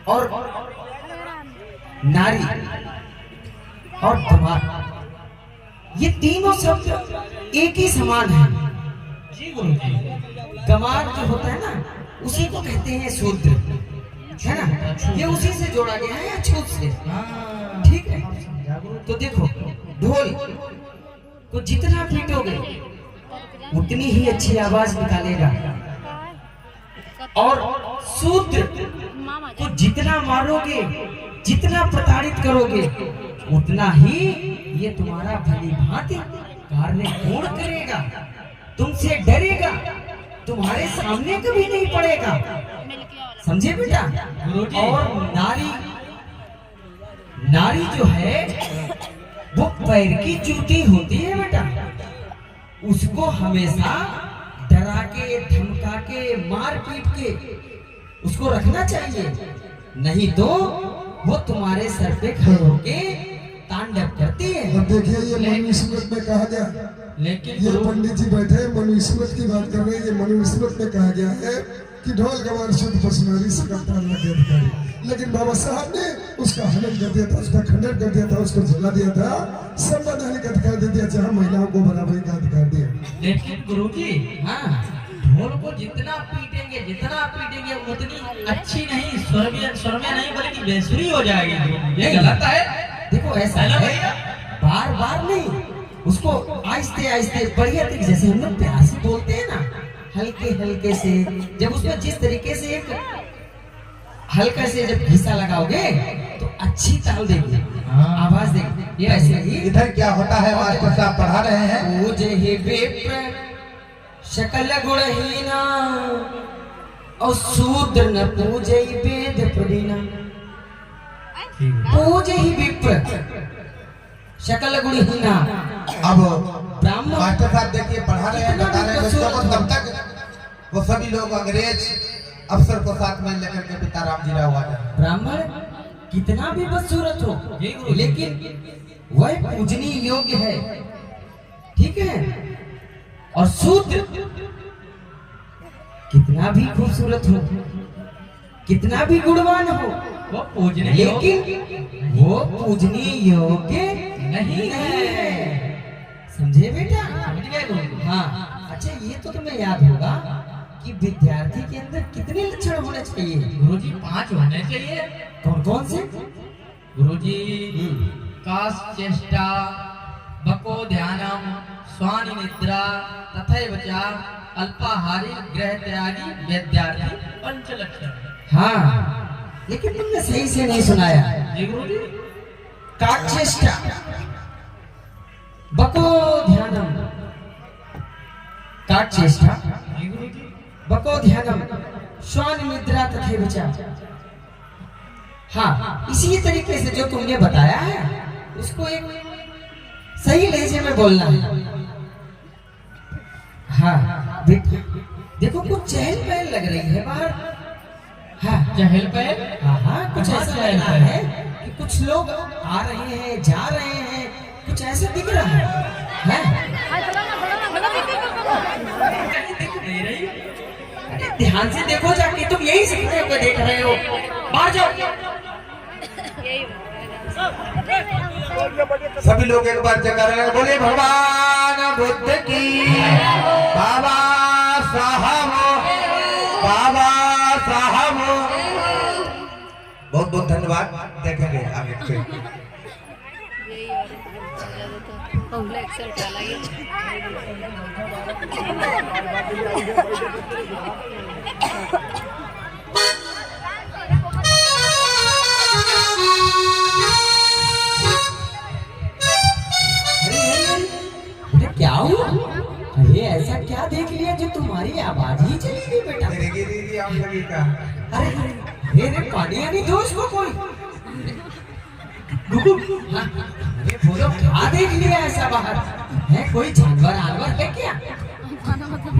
और नारी और गमार, ये तीनों शब्द एक ही समान है। जी गुरुजी। गमार जो होता है ना, उसी को कहते हैं शूद्र, है ना, ये उसी से जोड़ा गया है अछूत से। ठीक है, तो देखो ढोल को जितना पीटोगे उतनी ही अच्छी आवाज निकालेगा, और शूद्र को जितना मारोगे, जितना प्रताड़ित करोगे, उतना ही ये तुम्हारा भली भांति कार्य पूर्ण करेगा, तुमसे डरेगा, तुम्हारे सामने कभी नहीं पड़ेगा। समझे बेटा? और नारी जो है वो पैर की जूती होती है बेटा, उसको हमेशा डरा के, धमका के, मार पीट के उसको रखना चाहिए, नहीं तो वो तुम्हारे सर पे खड़े होके तांडव करती है। अब देखिए ये मनुस्मृत में कहा गया, लेकिन ये पंडित जी बैठे मनुस्मृत की बात कर रहे हैं। ये मनुस्मृत में कहा गया है कि ढोल गवार शुद्ध पशुनारी सकल ताड़ना के अधिकारी, लेकिन बाबा साहब ने उसका हनन कर दिया था, उसका खंडन कर दिया था, उसको जला दिया था, संवैधानिक अधिकार दे दिया, जहाँ महिलाओं को बराबरी का अधिकार दिया। लेकिन गुरुजी, हाँ, ढोल को जितना पीटेंगे उतनी अच्छी नहीं, स्वर में नहीं बल्कि बेसुरी हो जाएगी। ये गलत है। देखो ऐसा है, बार बार नहीं, उसको आहिस्ते आहिस्ते बढ़िया तरीके, जैसे हम लोग प्यार से बोलते हैं ना, हल्के हल्के से, जब उसमें जिस तरीके से एक हल्का से जब हिस्सा लगाओगे तो अच्छी ताल देगी, आवाज देगी। ये ऐसे ही इधर क्या होता है, मास्टर साहब पढ़ा रहे हैं। पूजे ही विप्र शकल गुणहीना और शूद्र न पूजे ही वेद प्रवीणा। पूजे ही विप्र शकल गुणहीना। अब ब्राह्मण मास्टर साहब देखिए पढ़ा रहे हैं, बता रहे हैं बच्चों को, तब तक वो सभी लोग अंग्रेज अफसर को साथ में लेकर के पिता रामजी राव आ जाए। ब्राह्मण कितना भी बदसूरत हो, लेकिन वह पूजनीय योग्य है, ठीक है। और शूद्र कितना भी खूबसूरत हो, कितना भी गुणवान हो, वो पूजने लेकिन वो पूजनीय योग्य नहीं है। समझे बेटा? हाँ, अच्छा ये तो तुम्हें याद होगा कि विद्यार्थी के अंदर कितने लक्षण होने चाहिए? गुरुजी 5 होने चाहिए। कौन कौन से? गुरुजी कास चेष्टा, बको ध्यानम, स्वानि निद्रा, तथैव च अल्पाहारी, गृह त्यागी, विद्यार्थी, पंच लक्षण। हाँ, लेकिन तुमने सही से नहीं सुनाया। जी गुरुजी। काचेष्टा, बको ध्यानम, काचेष्टा, जी गुरुजी। बको ध्यानम, स्वान निद्रा तथैव च। हाँ, इसी तरीके से जो तुमने बताया है उसको एक सही लहजे में बोलना है। हाँ बेटा, देखो कुछ चहल पहल लग रही है बाहर। हाँ, चहल पहल। हाँ हाँ, कुछ हाँ, ऐसा चहल लग रहा पहल। है कि कुछ लोग आ रहे हैं, जा रहे हैं, कुछ ऐसा दिख रहा है, अरे ध्यान से देखो जाके, तुम यही सीखने को देख रहे हो, बाहर जाओ। सभी लोग एक बार जगह बोले भगवान बुद्ध की। बाबा साहब, बाबा साहब, बहुत बहुत धन्यवाद। देखेंगे आगे से। यही और ज्यादा तो कॉम्प्लेक्स डाला अरे क्या हुआ? अरे ऐसा क्या देख लिया जो तुम्हारी आवाज ही चली गई बेटा? दीदी आप लगी का अरे मेरे कादियानी दोस्त को कोई हाँ, अरे बोलो क्या देख लिया ऐसा बाहर? है कोई जानवर आनवर है क्या?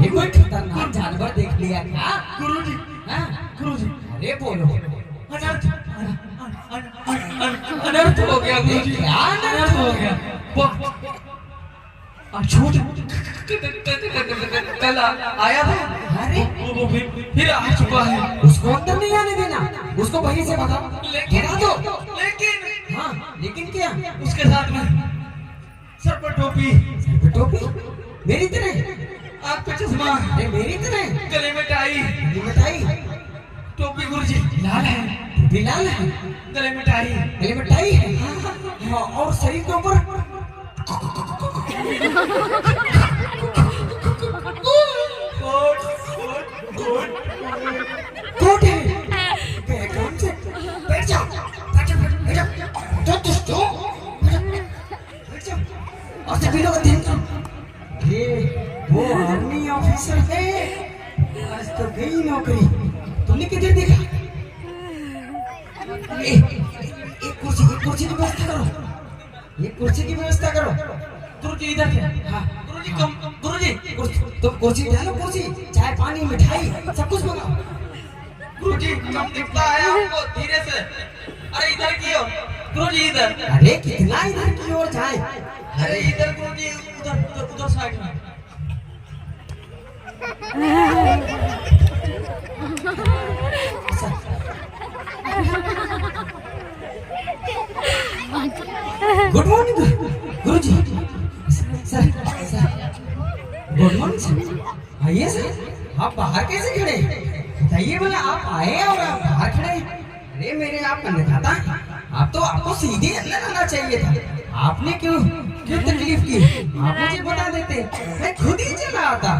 ये कोई खतरनाक जानवर देख लिया क्या? गुरुजी, हाँ गुरुजी, अरे बोलो अनर्थ हो गया गुरुजी। क्या अनर्थ हो गया? छूट कल आया था। अरे वो फिर आ चुका है। उसको अंदर नहीं आने देना, उसको वहीं से भगाओ। लेकिन हाँ लेकिन क्या? उसके साथ में सर पर टोपी, टोपी मेरी तरह, आँख पे चश्मा, अरे मेरी तरह, गले में टाई, मिठाई, टोपी गुरुजी लाल है, टोपी लाल है, गले में टाई, गले में टाई है, हाँ, और शरीर के ऊपर कोट है। बैकग्राउंड से बैठ जाओ, बैठ जाओ, बैठ जाओ, तो दुष्टो बैठ जाओ और सभी लोग ध्यान करो। ये वो आर्मी ऑफिसर है, आज तो गई नौकरी। तुमने किधर देखा? एक कुर्सी की व्यवस्था करो, एक कुर्सी की व्यवस्था करो। गुरुजी इधर थे। हाँ गुरुजी कम, गुरुजी तुम कुर्सी डालो, कुर्सी, चाय पानी मिठाई सब कुछ मंगाओ। गुरुजी कम दिखता है आपको, धीरे से। अरे इधर की ओर गुरुजी, इधर। अरे कितना इधर की ओर जाए? अरे इधर गुरुजी, उधर उधर उधर साइड में। गुड मॉर्निंग गुरुजी। Sir good morning sir. आइए सर, आप बाहर कैसे खड़े? बताइए भला, आप आए और आप बाहर खड़े? अरे मेरे आप अन्नदाता था, आप तो आपको सीधे अंदर आना चाहिए था। आपने क्यों क्यों तकलीफ की? आप मुझे बता देते, मैं खुद ही चला आता।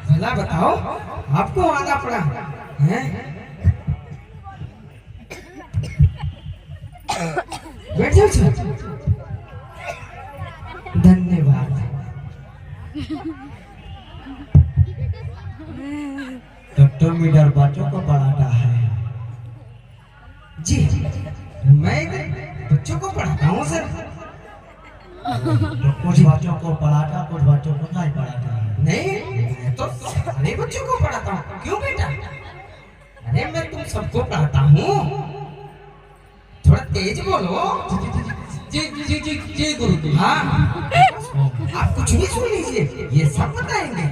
भला बताओ, आपको आना पड़ा है? बैठ जाओ सर। धन्यवाद। डॉक्टर मीटर बच्चों को पढ़ाता है। जी मैं बच्चों को पढ़ाता हूँ सर। तो कुछ बच्चों को पढ़ाता, कुछ बच्चों को नहीं पढ़ाता है। नहीं, मैं तो सारे बच्चों को पढ़ाता हूँ। क्यों बेटा? अरे मैं तुम सबको पढ़ाता हूँ। थोड़ा तेज बोलो। जी जी जी जी जी गुरुजी। हाँ आप कुछ भी सुन लीजिए, ये सब बताएंगे।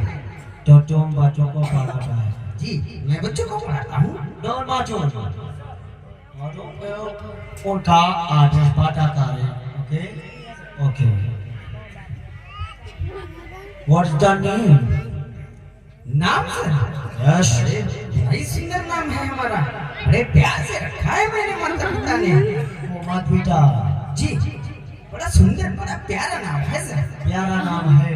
तो तुम बच्चों को पढ़ाता है? जी मैं बच्चों को पढ़ाता हूँ। Don't bacon. उनका आदेश पाता करें, okay? Okay. What's the name? नाम सर? Yes. अरे भाई सुंदर नाम है हमारा। अरे प्यार से रखा है मेरे माता पिता ने। मोहम्मद बेटा। जी बड़ा सुंदर, बड़ा प्यारा नाम है सर। प्यारा नाम है।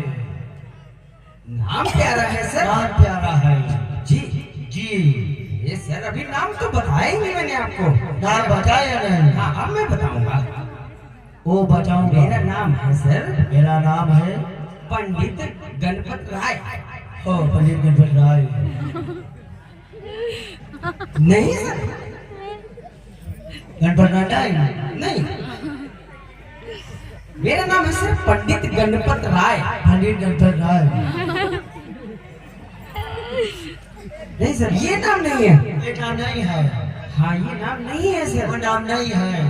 नाम प्यारा है सर। नाम प्यारा है। जी जी। ये सर अभी नाम तो बताया ही नहीं मैंने आपको। नाम बताया नहीं? हाँ अब मैं बताऊंगा। वो बताऊंगा। मेरा नाम है सर, मेरा नाम है पंडित गणपत राय। ओ पंडित गणपत राय। नहीं सर, गणपत राय नहीं, मेरा नाम है सर पंडित गणपत राय। पंडित गणपत राय। नहीं सर ये नाम नहीं है। ये नाम नहीं है। हाँ ये नाम नहीं है सर। वो नाम नहीं है।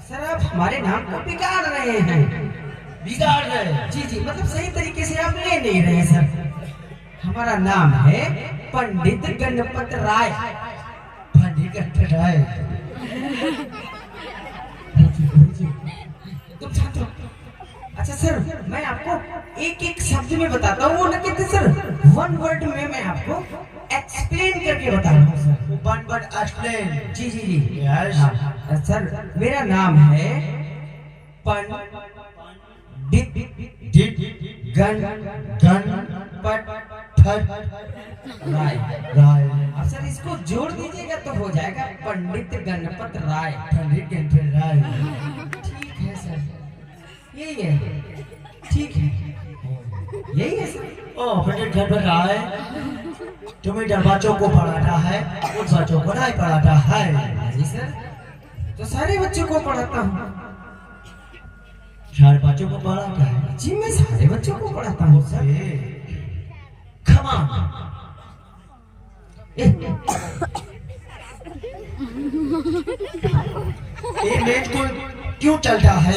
सर आप हमारे नाम को बिगाड़ रहे हैं। बिगाड़ रहे? जी जी मतलब सही तरीके से आप ले नहीं रहे सर। हमारा नाम है पंडित गणपत राय। पंडित गणपत राय। तुम शांत रहो। अच्छा सर मैं आपको एक एक शब्द में बताता हूँ, वो न कहते सर वन वर्ड में मैं आपको एक्सप्लेन करके बता रहा हूँ सर। One word explain. जी जी जी। यस। हाँ, सर मेरा नाम है पंडित डिट गण गण पट फट राय। राय अब सर इसको जोड़ दीजिएगा तो हो जाएगा पंडित गणपत राय। पंडित गणपत राय। ठीक है सर, यही है, ठीक है, यही है सर। ओ पंडित गणपत राय, तुम्हें इधर बच्चों को पढ़ाता है, उन बच्चों को नहीं पढ़ाता है। जी सर, तो सारे बच्चों को पढ़ाता हूँ। सारे बच्चों को पढ़ाता है। जी मैं सारे बच्चों को पढ़ाता हूँ सर। खमा ये मेज को क्यों चलता है?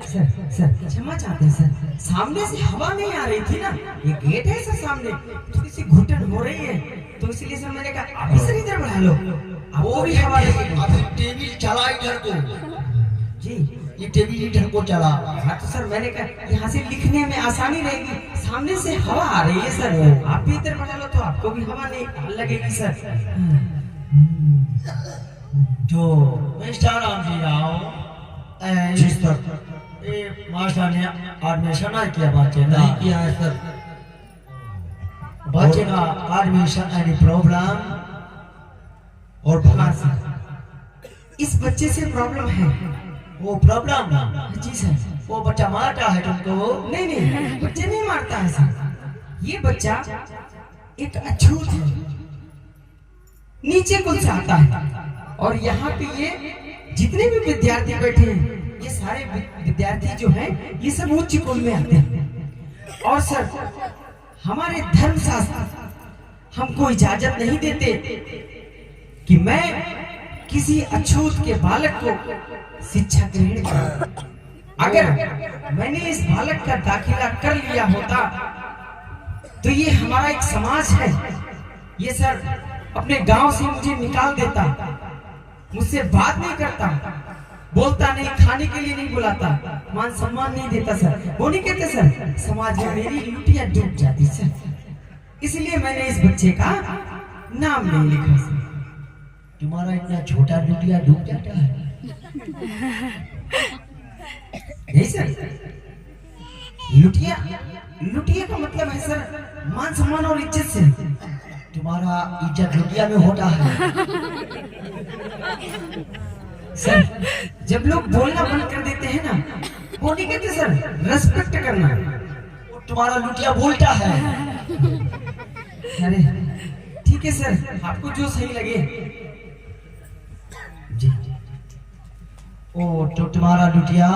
सर क्षमा चाहते हैं सर, सामने से हवा नहीं आ रही थी ना, ये गेट है सर सामने, थोड़ी सी घुटन हो रही है, तो इसलिए सर मैंने कहा आप इसे इधर बढ़ा लो, आपको भी हवा लगेगी। अभी टेबल चला इधर को। जी ये टेबल इधर को चला। हाँ तो सर मैंने कहा यहाँ से लिखने में आसानी रहेगी, सामने से हवा आ रही है सर, आप भी इधर बढ़ा लो तो आपको भी हवा नहीं लगेगी सर। तो मिस्टर राम जी आओ। जी सर। ये मास्टर ने एडमिशन नहीं किया बच्चे का? नहीं किया है सर। बच्चे का एडमिशन एनी प्रॉब्लम? और हाँ सर, इस बच्चे से प्रॉब्लम है। वो प्रॉब्लम? जी सर। वो बच्चा मारता है तुमको? नहीं नहीं, बच्चे नहीं मारता है सर, ये बच्चा एक अछूत है, नीचे कुछ आता है, और यहाँ पे ये जितने भी विद्यार्थी बैठे हैं, ये सारे विद्यार्थी जो हैं ये सब उच्च कुल में आते हैं। और सर हमारे धर्मशास्त्र हमको इजाजत नहीं देते कि मैं किसी अछूत के बालक को शिक्षा ग्रहण करूं। अगर मैंने इस बालक का दाखिला कर लिया होता तो ये हमारा एक समाज है, ये सर अपने गांव से मुझे निकाल देता, मुझसे बात नहीं करता, बोलता नहीं, खाने के लिए नहीं बुलाता, मान सम्मान नहीं देता सर। वो नहीं कहते सर समाज में मेरी लुटिया डूब जाती सर, इसलिए मैंने इस बच्चे का नाम नहीं लिखा सर। तुम्हारा इतना छोटा लुटिया डूब जाता है? नहीं सर, लुटिया का मतलब है सर मान सम्मान और इज्जत से। तुम्हारा इज्जत लुटिया में होता है। सर जब लोग बोलना बंद कर देते हैं ना, वो नहीं कहते सर रेस्पेक्ट करना। तुम्हारा लुटिया बोलता है। अरे ठीक है सर, आपको जो सही लगे। जी। ओ तो तुम्हारा लुटिया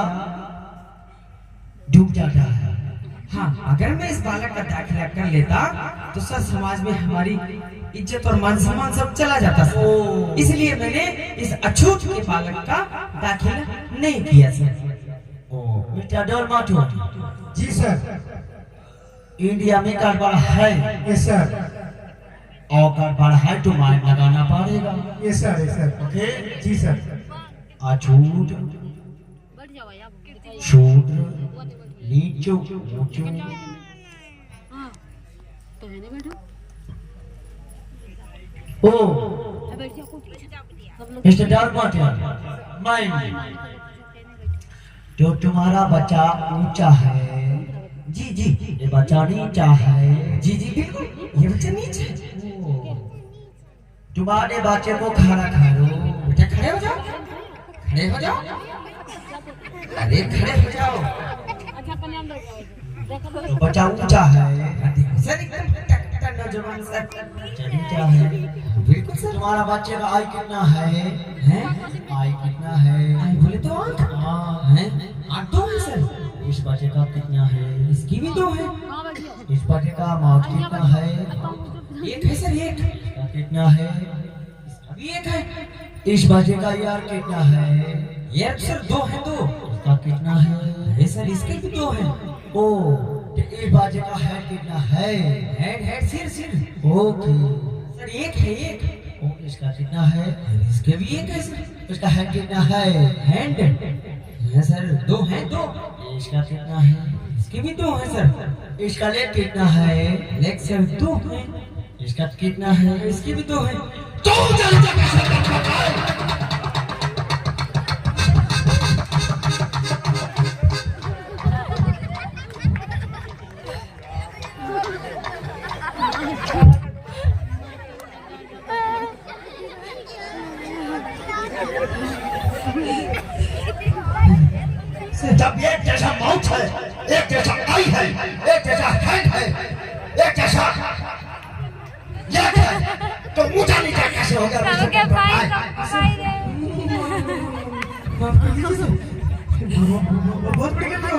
डूब जाता है। हाँ, अगर मैं इस बालक का दाखिला कर लेता तो सर समाज में हमारी इज्जत और मान सम्मान सब चला जाता सर, इसलिए मैंने इस अछूत के बालक का दाखिला नहीं किया सर। Oh mister Dolmato. जी सर। इंडिया में कारोबार है? Yes sir. और कारोबार है तो माइंड लगाना पड़ेगा। Yes sir, yes sir. Okay जी सर। अछूत, शूद्र, नीचो, ऊंचो। Oh mister Dolmato, mind. तो तुम्हारा बच्चा ऊंचा है? जी जी। ये बच्चा नीचा है? जी जी बिल्कुल, ये बच्चा नीचे है। तुम्हारे बच्चे को खाना खा लो। बेटा खड़े हो जाओ, खड़े हो जाओ, अरे खड़े हो जाओ। तो बच्चा ऊंचा है? सर एकदम टकटक नौजवान सर। नीचा है? बिल्कुल सर। तुम्हारा बच्चे का आई कितना है? हैं? आई कितना है? आई बोले तो आंख। हाँ। हैं? आंख दो है सर। इस बच्चे का कितना है? इसकी भी दो है। इस बच्चे का माउथ कितना है? एक है सर, एक। इसका कितना है? अभी एक है। इस बच्चे का यार कितना है? ये सर दो है, दो। इसका कितना है? अरे सर इसके भी दो है। ओ तो इस बच्चे का हेड कितना है? हेड हेड, सिर सिर। ओके सर एक है, एक। ओ इसका कितना है? इसके भी एक है सर। इसका हेड कितना है? हैंड है सर, दो है, दो। इसका कितना है? इसके भी दो है सर। इसका लेग कितना है? लेग सर दो है। इसका कितना है? इसके भी दो है। तो जल्दी कैसे कर पाता है? जैसा माउथ है, एक जैसा आई है, एक जैसा हैंड है, एक जैसा लेग है, तो ऊंचा नीचा कैसे हो गया? सबके भाई रे बहुत बड़ी गलती हो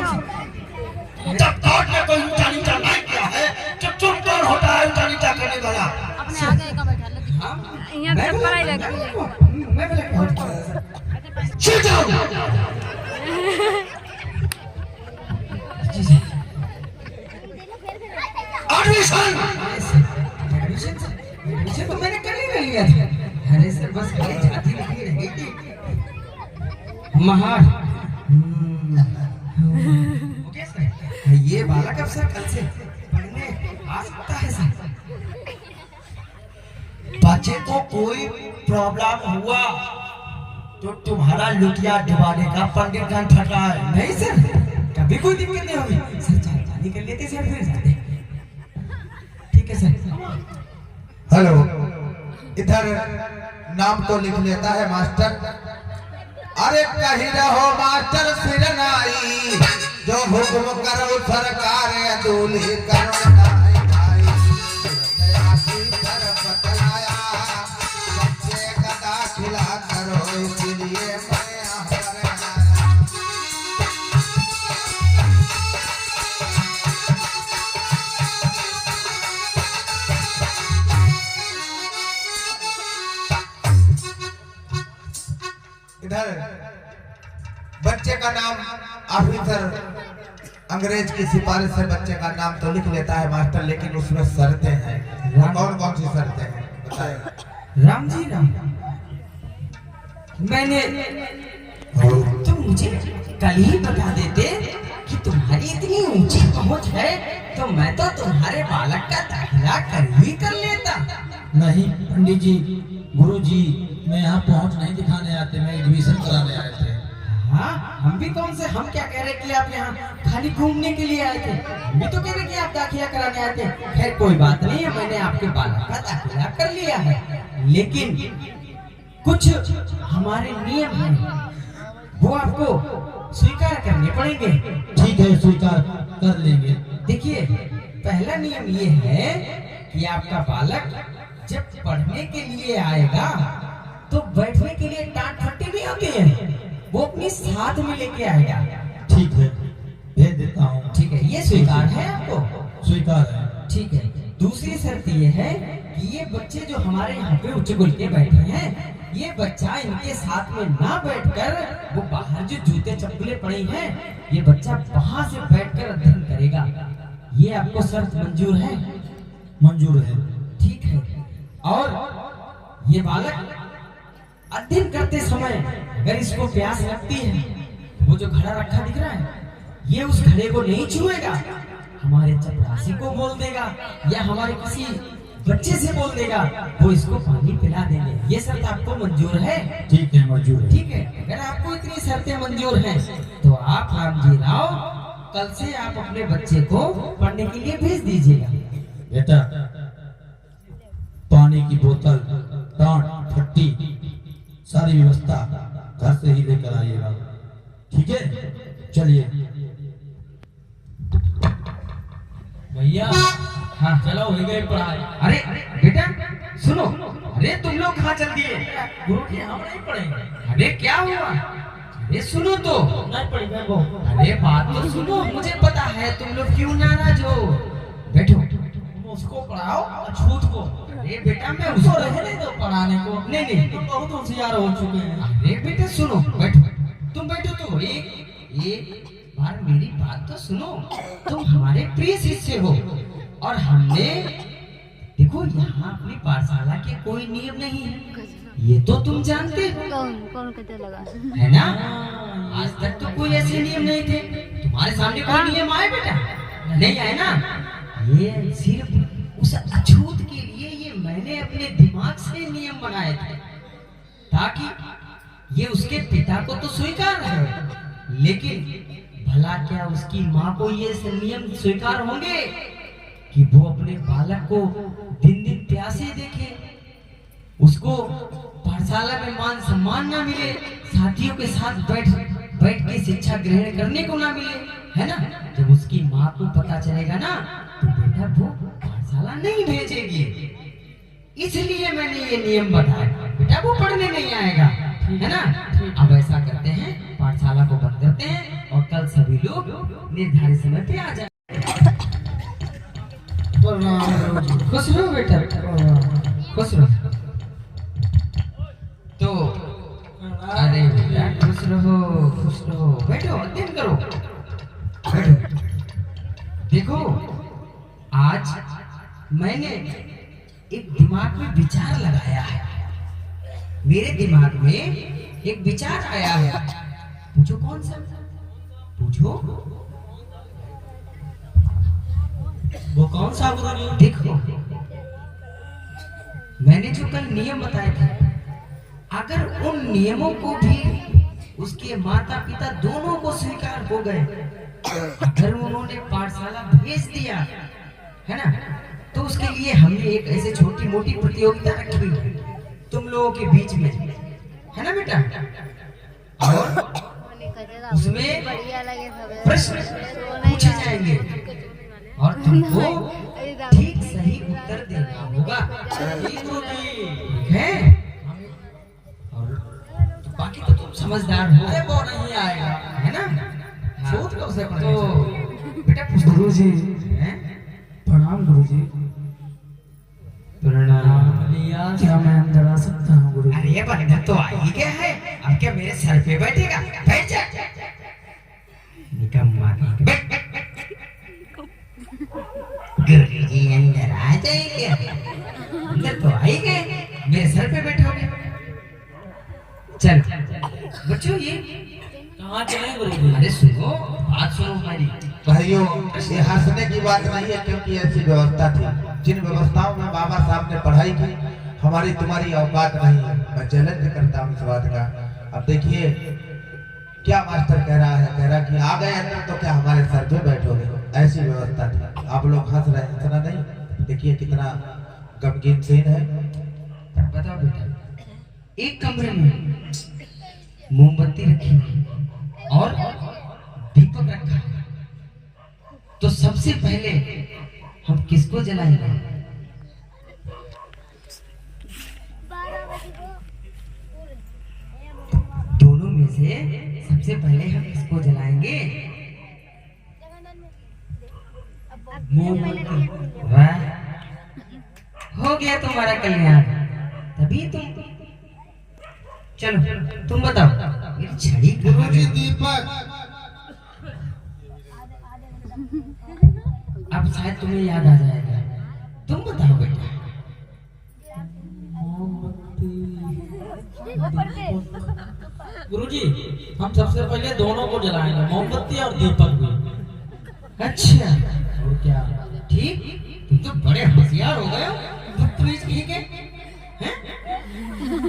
जब कोर्ट में कोई ऊंचा नीचा नहीं किया है, जब चुप कौन होता है ऊंचा नीचा करने वाला? अपने आगे का बैठा ले यहाँ पे पढ़ाई लगती है। मैं बोला Sit down! Admission! एडमिशन तो मैंने कल ही कर लिया था। अरे सर बस खाली जाती लिखी रह गई थी। महार ओके सर, ये बालक अब सर कल से पढ़ने आ सकता है सर। बच्चे को कोई प्रॉब्लम हुआ तो तुम्हारा लुटिया डुबाने का पंडित गन फटा है। नहीं सर, कभी कोई दिक्कत नहीं होगी सर। चाय पानी कर लेते सर, फिर जाते। ठीक है सर। हेलो, इधर नाम तो लिख लेता है मास्टर। अरे कहीं रहो मास्टर सिर नाई, जो हुक्म करो सरकार दूल्ही करो नाई नाई। पतलाया बच्चे का दाखिला करो, इसलिए मैं यहाँ पर आया। इधर बच्चे का नाम ऑफिसर अंग्रेज की सिफारिश से बच्चे का नाम तो लिख लेता है मास्टर, लेकिन उसमें शर्तें हैं। कौन कौन सी शर्तें हैं बताएं? राम जी राम, मैंने तुम मुझे कल ही बता देते कि तुम्हारी इतनी ऊंची पहुंच है तो मैं तो तुम्हारे बालक का दाखिला कर लेता। नहीं पंडित जी, गुरु जी, मैं यहाँ पहुँच नहीं दिखाने आते, मैं एडमिशन कराने आए थे। हाँ, हम भी कौन से, हम क्या कह रहे कि आप यहाँ खाली घूमने के लिए आए थे? हम भी तो कह रहे कि आप दाखिला कराने आए थे। खैर कोई बात नहीं है, मैंने आपके बालक का दाखिला कर लिया है, लेकिन कुछ हमारे नियम हैं, वो आपको स्वीकार करने पड़ेंगे। ठीक है, स्वीकार कर लेंगे। देखिए, पहला नियम ये है कि आपका बालक जब पढ़ने के लिए आएगा तो बैठने के लिए टाट फट्टी नहीं होती है, वो अपनी साथ में लेके आएगा। ठीक है, भेज देता हूँ। ठीक है, ये स्वीकार है आपको? स्वीकार है। ठीक है। दूसरी शर्त ये है कि ये बच्चे जो हमारे यहाँ पे उच्च गुल के बैठे हैं, ये बच्चा इनके साथ में ना बैठकर वो बाहर जो जूते चप्पलें पड़ी हैं, ये बच्चा वहां से बैठकर अध्ययन करेगा। ये आपको शर्त मंजूर है? मंजूर है। ठीक है। और ये बालक अध्ययन करते समय अगर इसको प्यास लगती है, वो जो घड़ा रखा दिख रहा है, ये उस घड़े को नहीं छुएगा, हमारे चपरासी को बोल देगा या हमारे किसी बच्चे से बोल देगा, वो इसको पानी पिला देंगे। ये शर्त आपको मंजूर है? ठीक है, मंजूर है। ठीक है। अगर आपको इतनी शर्तें मंजूर हैं तो आप राम जी राव कल से आप अपने बच्चे को पढ़ने के लिए भेज दीजिएगा। बेटा, पानी की बोतल, टाट फट्टी, सारी व्यवस्था घर से ही लेकर आइएगा। ठीक है, चलिए। भैया, हाँ चलो, हो गई पढ़ाई। अरे बेटा सुनो, अरे तुम लोग कहाँ चल दिए? गुरु जी हम नहीं पढ़ेंगे। अरे क्या हुआ? अरे सुनो तो। नहीं पढ़ेंगे वो। अरे बात तो सुनो, मुझे पता है तुम लोग क्यों नाराज हो। बैठो, उसको पढ़ाओ, अछूत को। अरे बेटा, मैं उसको रहने दो पढ़ाने को। नहीं नहीं, तुम बहुत होशियार हो चुके हैं। अरे बेटा सुनो, बैठो, तुम बैठो तो एक बार मेरी बात तो सुनो। तुम हमारे प्रिय शिष्य हो और हमने देखो यहाँ अपनी पाठशाला के कोई नियम नहीं है, ये तो तुम जानते हो। कौन कहते लगा है ना? आज तक तो कोई ऐसे नियम नहीं थे। तुम्हारे सामने कोई नियम आए बेटा? नहीं आए ना? ये सिर्फ उस अछूत के लिए ये मैंने अपने दिमाग से नियम बनाए थे, ताकि ये उसके पिता को तो स्वीकार है, लेकिन भला क्या उसकी माँ को ये नियम स्वीकार होंगे कि वो अपने बालक को दिन दिन प्यासे देखे, उसको पाठशाला में मान सम्मान ना मिले, साथियों के साथ बैठ के शिक्षा ग्रहण करने को ना मिले? है ना, जब उसकी माँ को पता चलेगा ना तो बेटा वो पाठशाला नहीं भेजेगी। इसलिए मैंने ये नियम बताया, बेटा वो पढ़ने नहीं आएगा, है ना। अब ऐसा करते हैं, पाठशाला को बंद करते हैं और कल सभी लोग निर्धारित समय पे आ जाए। खुश रहो बेटा, खुश रहो। तो अरे बेटा खुश रहो, खुश रहो, बैठो अध्ययन करो, बैठो। देखो आज मैंने एक दिमाग में विचार लगाया है, मेरे दिमाग में एक विचार आया है। पूछो कौन सा? पूछो वो कौन सा गुरुजी? देखो मैंने जो कल नियम बताए थे, अगर उन नियमों को भी उसके माता पिता दोनों को स्वीकार हो गए, अगर उन्होंने पाठशाला भेज दिया, है ना, तो उसके लिए हमने एक ऐसे छोटी मोटी प्रतियोगिता रखी हुई है तुम लोगों के बीच में, है ना बेटा। और उसमें प्रश्न पूछे जाएंगे और तुमको ठीक सही उत्तर देना होगा, ठीक है। और बाकी तो तुम समझदार हो, अरे वो नहीं आएगा, है ना। छूट कब से तो बेटा गुरुजी हैं? प्रणाम गुरुजी। प्रणाम। क्या मैं अंदर आ सकता हूँ गुरुजी? अरे बंदर तो आ ही गया है, अब क्या मेरे सर पे बैठेगा? बैठ जा। निकम्मा बैठ। गुरुजी अंदर आ जाएंगे, अंदर तो आ ही गए, मेरे सर पे बैठोगे। चलो बच्चों ये कहाँ चले गुरुजी? अरे सुनो, बात सुनो हमारी। भाइयों, ये हंसने की बात नहीं है, क्योंकि ऐसी व्यवस्था थी। जिन व्यवस्थाओं में बाबा साहब ने पढ़ाई की, हमारी तुम्हारी औकात नहीं है। मैं चैलेंज करता हूँ इस बात का। अब देखिए क्या मास्टर कह रहा है, कह रहा कि आ गए अंदर तो क्या हमारे सर पे बैठोगे, ऐसी व्यवस्था थी। आप लोग हंस रहे हैं, इतना नहीं। देखिए कितना गमगीन सीन है। बताओ बेटा, एक कमरे में मोमबत्ती रखी है और दीपक रखा है, तो सबसे पहले हम किसको जलाएंगे? दोनों में से सबसे पहले हम किसको जलाएंगे? मोमबत्ती। वाह, हो गया तुम्हारा कल्याण। तभी तुम, चलो तुम बताओ, मेरी छड़ी कहाँ गुरुजी गई? दीपक, अब शायद तुम्हें याद आ जाएगा, तुम बताओ बेटा। गुरुजी हम सबसे पहले दोनों को जलाएंगे, मोमबत्ती और दीपक भी। अच्छा, और क्या? ठीक, तुम तो बड़े होशियार हो गए हो। बदतमीज कहीं के, हैं?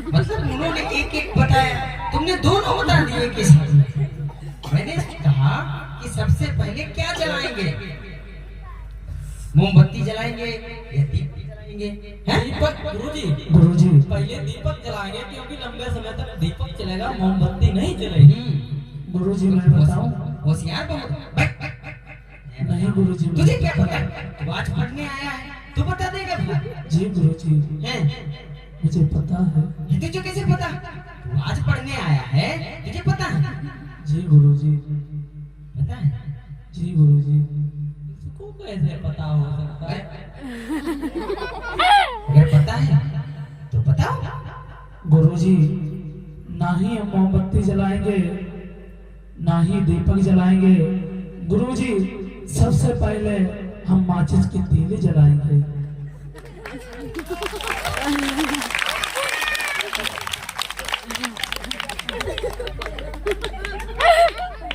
मतलब उन्होंने एक एक बताया, तुमने दोनों बता दिए कि साथ में। मैंने कहा कि सबसे पहले क्या जलाएंगे, मोमबत्ती जलाएंगे या दीप जलाएंगे? हैं? दीपक गुरुजी, गुरुजी पहले दीपक जलाएंगे, क्योंकि लंबे समय तक दीपक चलेगा, मोमबत्ती नहीं चलेगी। गुरुजी मैं बताऊं? होशियार बहुत। बैठ। नहीं गुरुजी, तुझे क्या पता? तू आज पढ़ने आया है, तू बता देगा भला। जी गुरुजी हैं? मुझे पता है। ये तुझे कैसे पता? तू आज पढ़ने आया है, तुझे पता है? जी गुरुजी, पता है? जी गुरुजी। इसको कैसे पता हो सकता है? अगर पता है तो बताओ। गुरुजी ना ही हम मोमबत्ती जलाएंगे ना ही दीपक जलाएंगे। गुरुजी सबसे पहले हम माचिस की तीली जलाएंगे।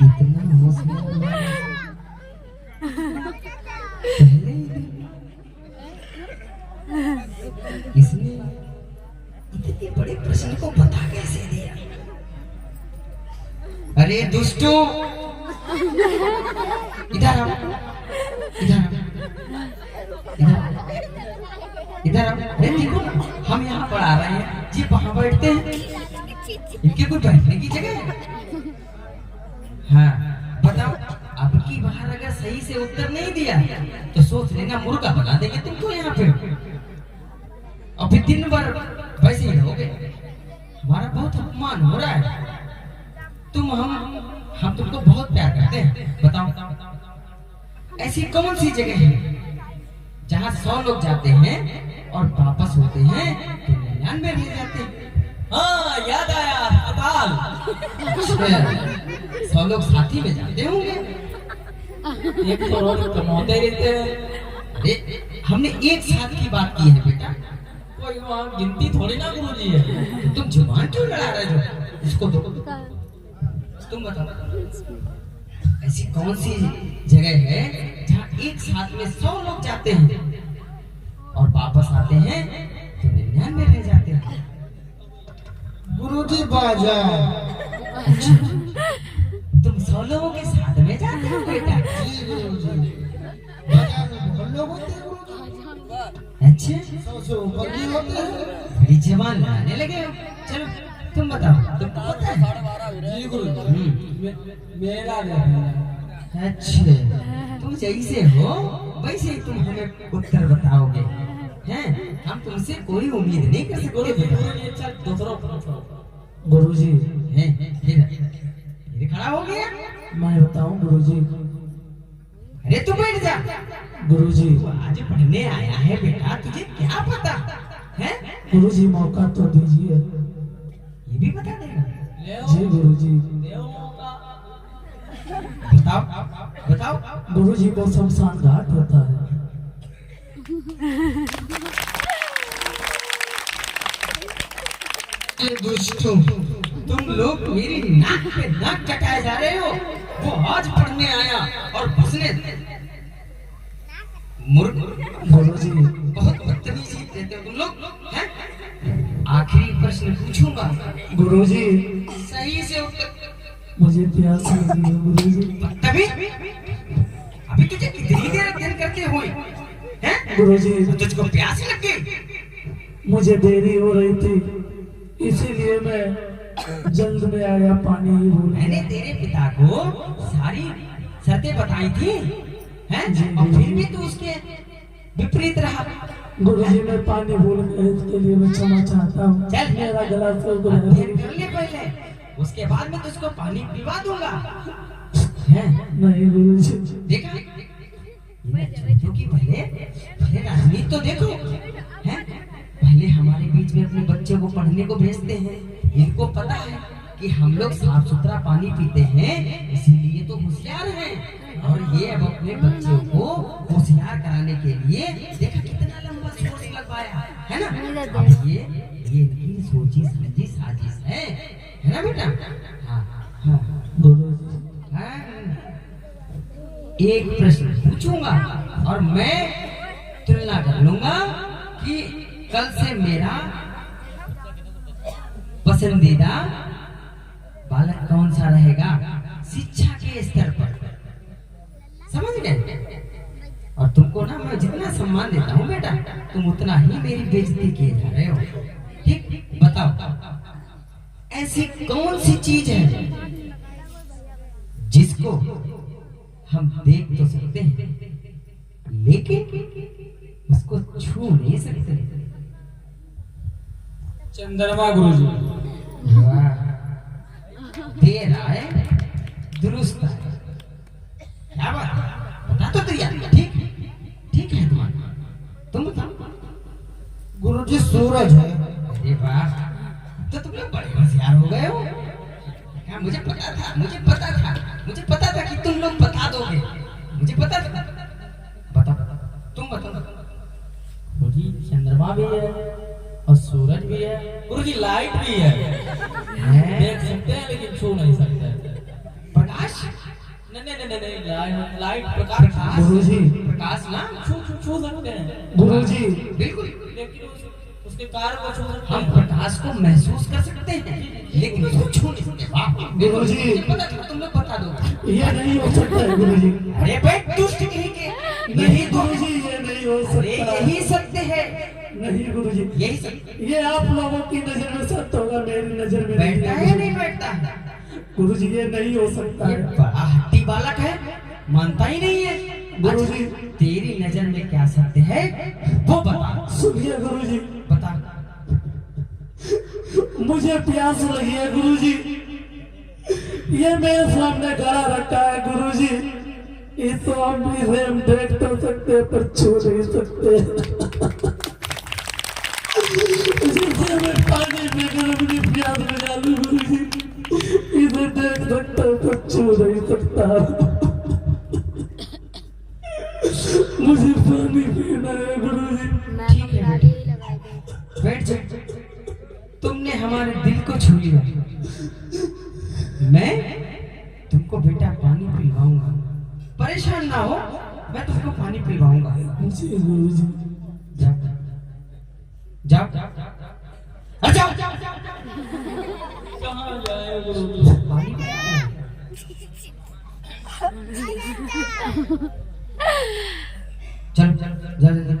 इतना होशियार पहले ही दिन इसने इतने बड़े प्रश्न को बता कैसे दिया? अरे दुष्टो, इधर आओ, इधर आओ, इधर आओ। अरे देखो ना, हम यहाँ पढ़ा रहे हैं, जी वहाँ बैठते हैं, इनके कोई बैठने की जगह है? हाँ बताओ, अब की सही से उत्तर नहीं दिया तो सोच लेना मुर्गा बना देंगे तुमको यहाँ पे, और फिर दिन भर वैसे ही रहोगे। हमारा बहुत अपमान हो रहा है। हम तुमको बहुत प्यार करते हैं। बताओ ऐसी कौन सी जगह है जहाँ 100 लोग जाते हैं और वापस होते हैं तो 99 रह जाते हैं। हाँ याद आया, अस्पताल। 100 लोग साथी में जाते होंगे। 1 करोड़ कमाते रहते हैं। अरे हमने एक साथ की बात की है बेटा, कोई वहाँ गिनती थोड़ी ना गुरुजी है। तुम जुबान क्यों लड़ा रहे हो? इसको दो, तुम बताओ ऐसी कौन सी जगह है जहाँ एक साथ में 100 लोग जाते हैं और वापस आते हैं तो 99 रह जाते हैं। गुरुजी बाजार। तुम 100 लोगों के साथ में जाते हो बेटा? जी गुरुजी, बाजार में बहुत लोग होते हैं गुरुजी। अच्छा 100 से ऊपर भी होते हैं। बड़ी जवान लगाने लगे हो। चलो तुम बताओ, तुमको पता है? जी गुरुजी, मेरा नहीं। अच्छा तुम जैसे हो वैसे ही तुम हमें उत्तर बताओगे हैं? हम तुमसे कोई उम्मीद नहीं कर सकते बेटा। दूसरों गुरुजी हैं? फिर खड़ा हो गया। मैं बताऊं गुरुजी? अरे तू बैठ जा। गुरुजी तू आज पढ़ने आया है बेटा, तुझे क्या पता है? गुरुजी मौका तो दीजिए। ये भी बता देगा? जी गुरुजी। बताओ बताओ। गुरुजी को शमशान घाट होता है। दुष्टों, तुम लोग मेरी नाक पे नाक कटाए जा रहे हो। वो आज पढ़ने आया और घुसने मूर्ख। गुरुजी बहुत बदतमीजी देते हो तुम लोग हैं? आखिरी प्रश्न पूछूंगा, गुरुजी सही से उत्तर। मुझे प्यास लगी है गुरुजी। तभी अभी तुझे कितनी देर अध्ययन करते हुए हैं? गुरुजी तुझको प्यास लग गई? मुझे देरी हो रही थी इसीलिए मैं जल्द में आया, पानी ही भूल मैंने गया। तेरे पिता को सारी शर्तें बताई थी हैं? और फिर भी तू उसके विपरीत रहा। गुरुजी मैं पानी भूल गया, इसके लिए मैं क्षमा चाहता हूँ। चल मेरा गला सूख अध्ययन गया। कर ले पहले, उसके बाद मैं तुझको पानी पिलवा दूंगा हैं? नहीं गुरुजी। देखा क्योंकि पहले राजनीति तो देखो हैं? पहले हमारे बीच में अपने बच्चों को पढ़ने को भेजते हैं। इनको पता है कि हम लोग साफ सुथरा पानी पीते हैं, इसीलिए तो होशियार हैं। और ये अब अपने बच्चों को होशियार कराने के लिए देखा कितना लंबा सोच लगवाया है ना? अब ये इनकी सोची समझी साजिश है ना बेटा? हाँ हाँ गुरुजी हाँ। एक प्रश्न पूछूंगा और मैं तुलना कर लूंगा कि कल से मेरा पसंदीदा बालक कौन सा रहेगा शिक्षा के स्तर पर, समझ गए? और तुमको ना मैं जितना सम्मान देता हूँ बेटा, तुम उतना ही मेरी बेइज्जती किए जा रहे हो। ठीक, बताओ ऐसी कौन सी चीज है जिसको हम देख तो सकते हैं लेकिन उसको छू नहीं सकते? चंद्रमा गुरुजी। वाह, देर आए दुरुस्त आए। क्या बात है? बता तो यार। ठीक ठीक है तुम्हारा, तुम बताओ। गुरुजी सूरज है। अरे वाह, तो तुम लोग बड़े होशियार हो गए हो। हाँ, मुझे पता था कि तुम लोग बता दोगे। मुझे पता था। बताओ, तुम बताओ। गुरुजी चंद्रमा भी है और सूरज भी है। गुरुजी लाइट भी है, देख सकते हैं लेकिन छू नहीं सकते। प्रकाश? नहीं, लाइट प्रकाश। गुरुजी प्रकाश ना छू सकते हैं गुरुजी बिल्कुल, लेकिन उसके कार्य को छू सकते हम हैं। प्रकाश को महसूस कर सकते हैं लेकिन उसको छू नहीं सकते। वाह, गुरुजी। मुझे पता था, तुम लोग बता दो। ये नहीं हो सकता है गुरुजी। अरे बेट दुष्ट कहीं के, नहीं गुरुजी ये नहीं हो अरे सकता। यही सत्य है, नहीं गुरुजी, यही सत्य। ये आप लोगों की नजर में सत्य होगा, मेरी नजर में बैठता है या नहीं। नहीं बैठता? गुरुजी ये नहीं हो सकता ये है। बड़ा हट्टी बालक है, मानता ही नहीं है। गुरुजी तेरी नजर में क्या सत्य है वो बता। सुनिए गुरुजी, बता। मुझे प्यास लगी है गुरुजी, ये मेरे सामने खड़ा रखा है गुरुजी, इसे हम देख तो सकते हैं पर छू नहीं सकते। जिससे हमें पानी पीकर अपनी प्यास बुझा लूं गुरुजी, इसे देख सकता हूं पर छू नहीं सकता। मुझे पानी पीना है गुरुजी। ठीक है बैठ जा। तुमने हमारे दिल को छू लिया, मैं तुमको बेटा पानी पिलवाऊंगा। परेशान ना हो, मैं तुमको पानी पिलवाऊंगा। जी गुरुजी। जाओ जाओ जाओ। कहाँ जाए गुरुजी? पानी पिलाना है। चल चल जा जा।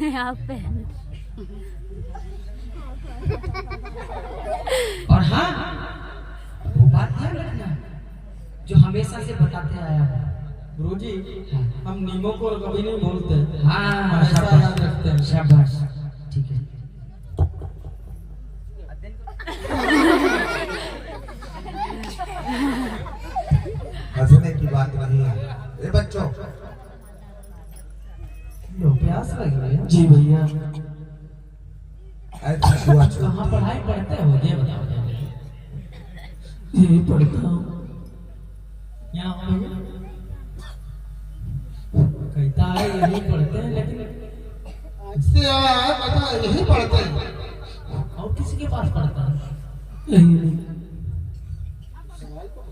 यहाँ पे और हाँ वो बात ध्यान रखना जो हमेशा से बताते आया हूँ। गुरुजी हम नीमों को कभी नहीं भूलते। हाँ हमेशा शाबाश, याद रखते हैं। शाबाश ठीक है। हंसने की बात नहीं है। ए बच्चों लो प्यास लगी है। जी भैया। ऐसा छुआ छू कहाँ पढ़ाई पढ़ते हो ये बताओ। यही पढ़ता हूँ। यहाँ कहता है यही पढ़ते हैं, लेकिन से आया है बता यही पढ़ते हैं। और किसी के पास पढ़ता है? नहीं नहीं,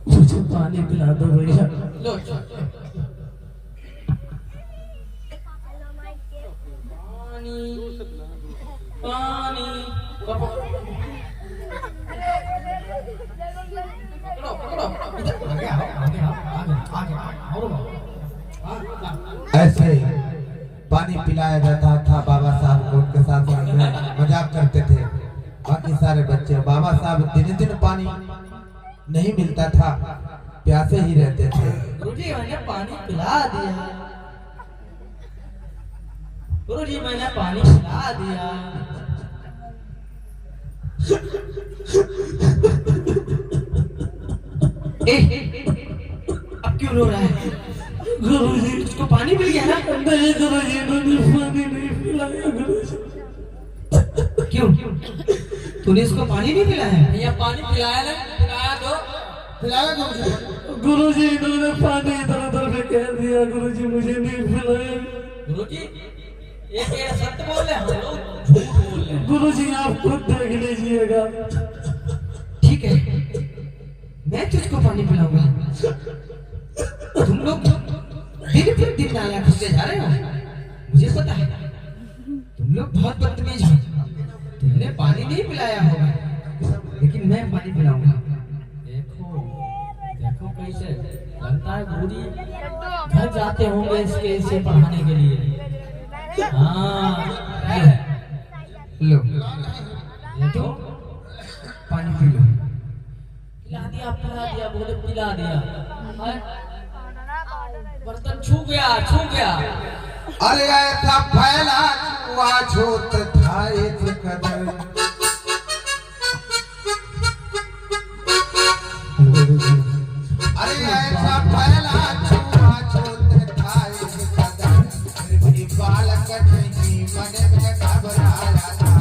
मुझे पानी पिला दो भैया। लो पानी पकड़ो पकड़ो आगे आओ आगे आओ आगे आओ। ऐसे ही पानी पिलाया जाता था बाबा साहब को, उनके साथ मजाक करते थे बाकी सारे बच्चे। बाबा साहब दिन दिन पानी नहीं मिलता था, प्यासे ही रहते थे। गुरुजी मैंने पानी पिला दिया। गुरुजी मैंने पानी पिला दिया। अब क्यों रो रहा है? गुरुजी उसको पानी मिल गया ना? नहीं गुरुजी, इन्होंने पानी नहीं पिलाया गुरुजी। क्यों तूने इसको पानी नहीं पिलाया? भैया पानी पिलाया ना, पिलाया दो। पिलाया गुरुजी। गुरुजी इन्होंने पानी इधर उधर में कह दिया गुरुजी, मुझे नहीं पिलाया। गुरुजी एक ये सत्य बोल रहे हम लोग झूठ बोल रहे हैं। गुरुजी आप खुद देख लीजिएगा। ठीक है मैं तुझको पानी पिलाऊंगा। तुम लोग दिन पर दिन नाला खुदते जा रहे हो, मुझे पता है। तुम लोग बहुत बदतमीज हो। तुमने पानी नहीं पिलाया होगा, लेकिन मैं पानी पिलाऊंगा। देखो देखो कैसे लगता है गुरुजी घर जाते होंगे इसके इसे पढ़ाने के लिए। हाँ लो तो पानी पी लो। पिला दिया बोले पिला दिया। बर्तन छू गया छू गया। अरे ऐसा फैला छुआ छूत था एक कदर। अरे ऐसा फैला छुआ छूत था एक कदर। मेरी बालक नहीं मन में घबराया था।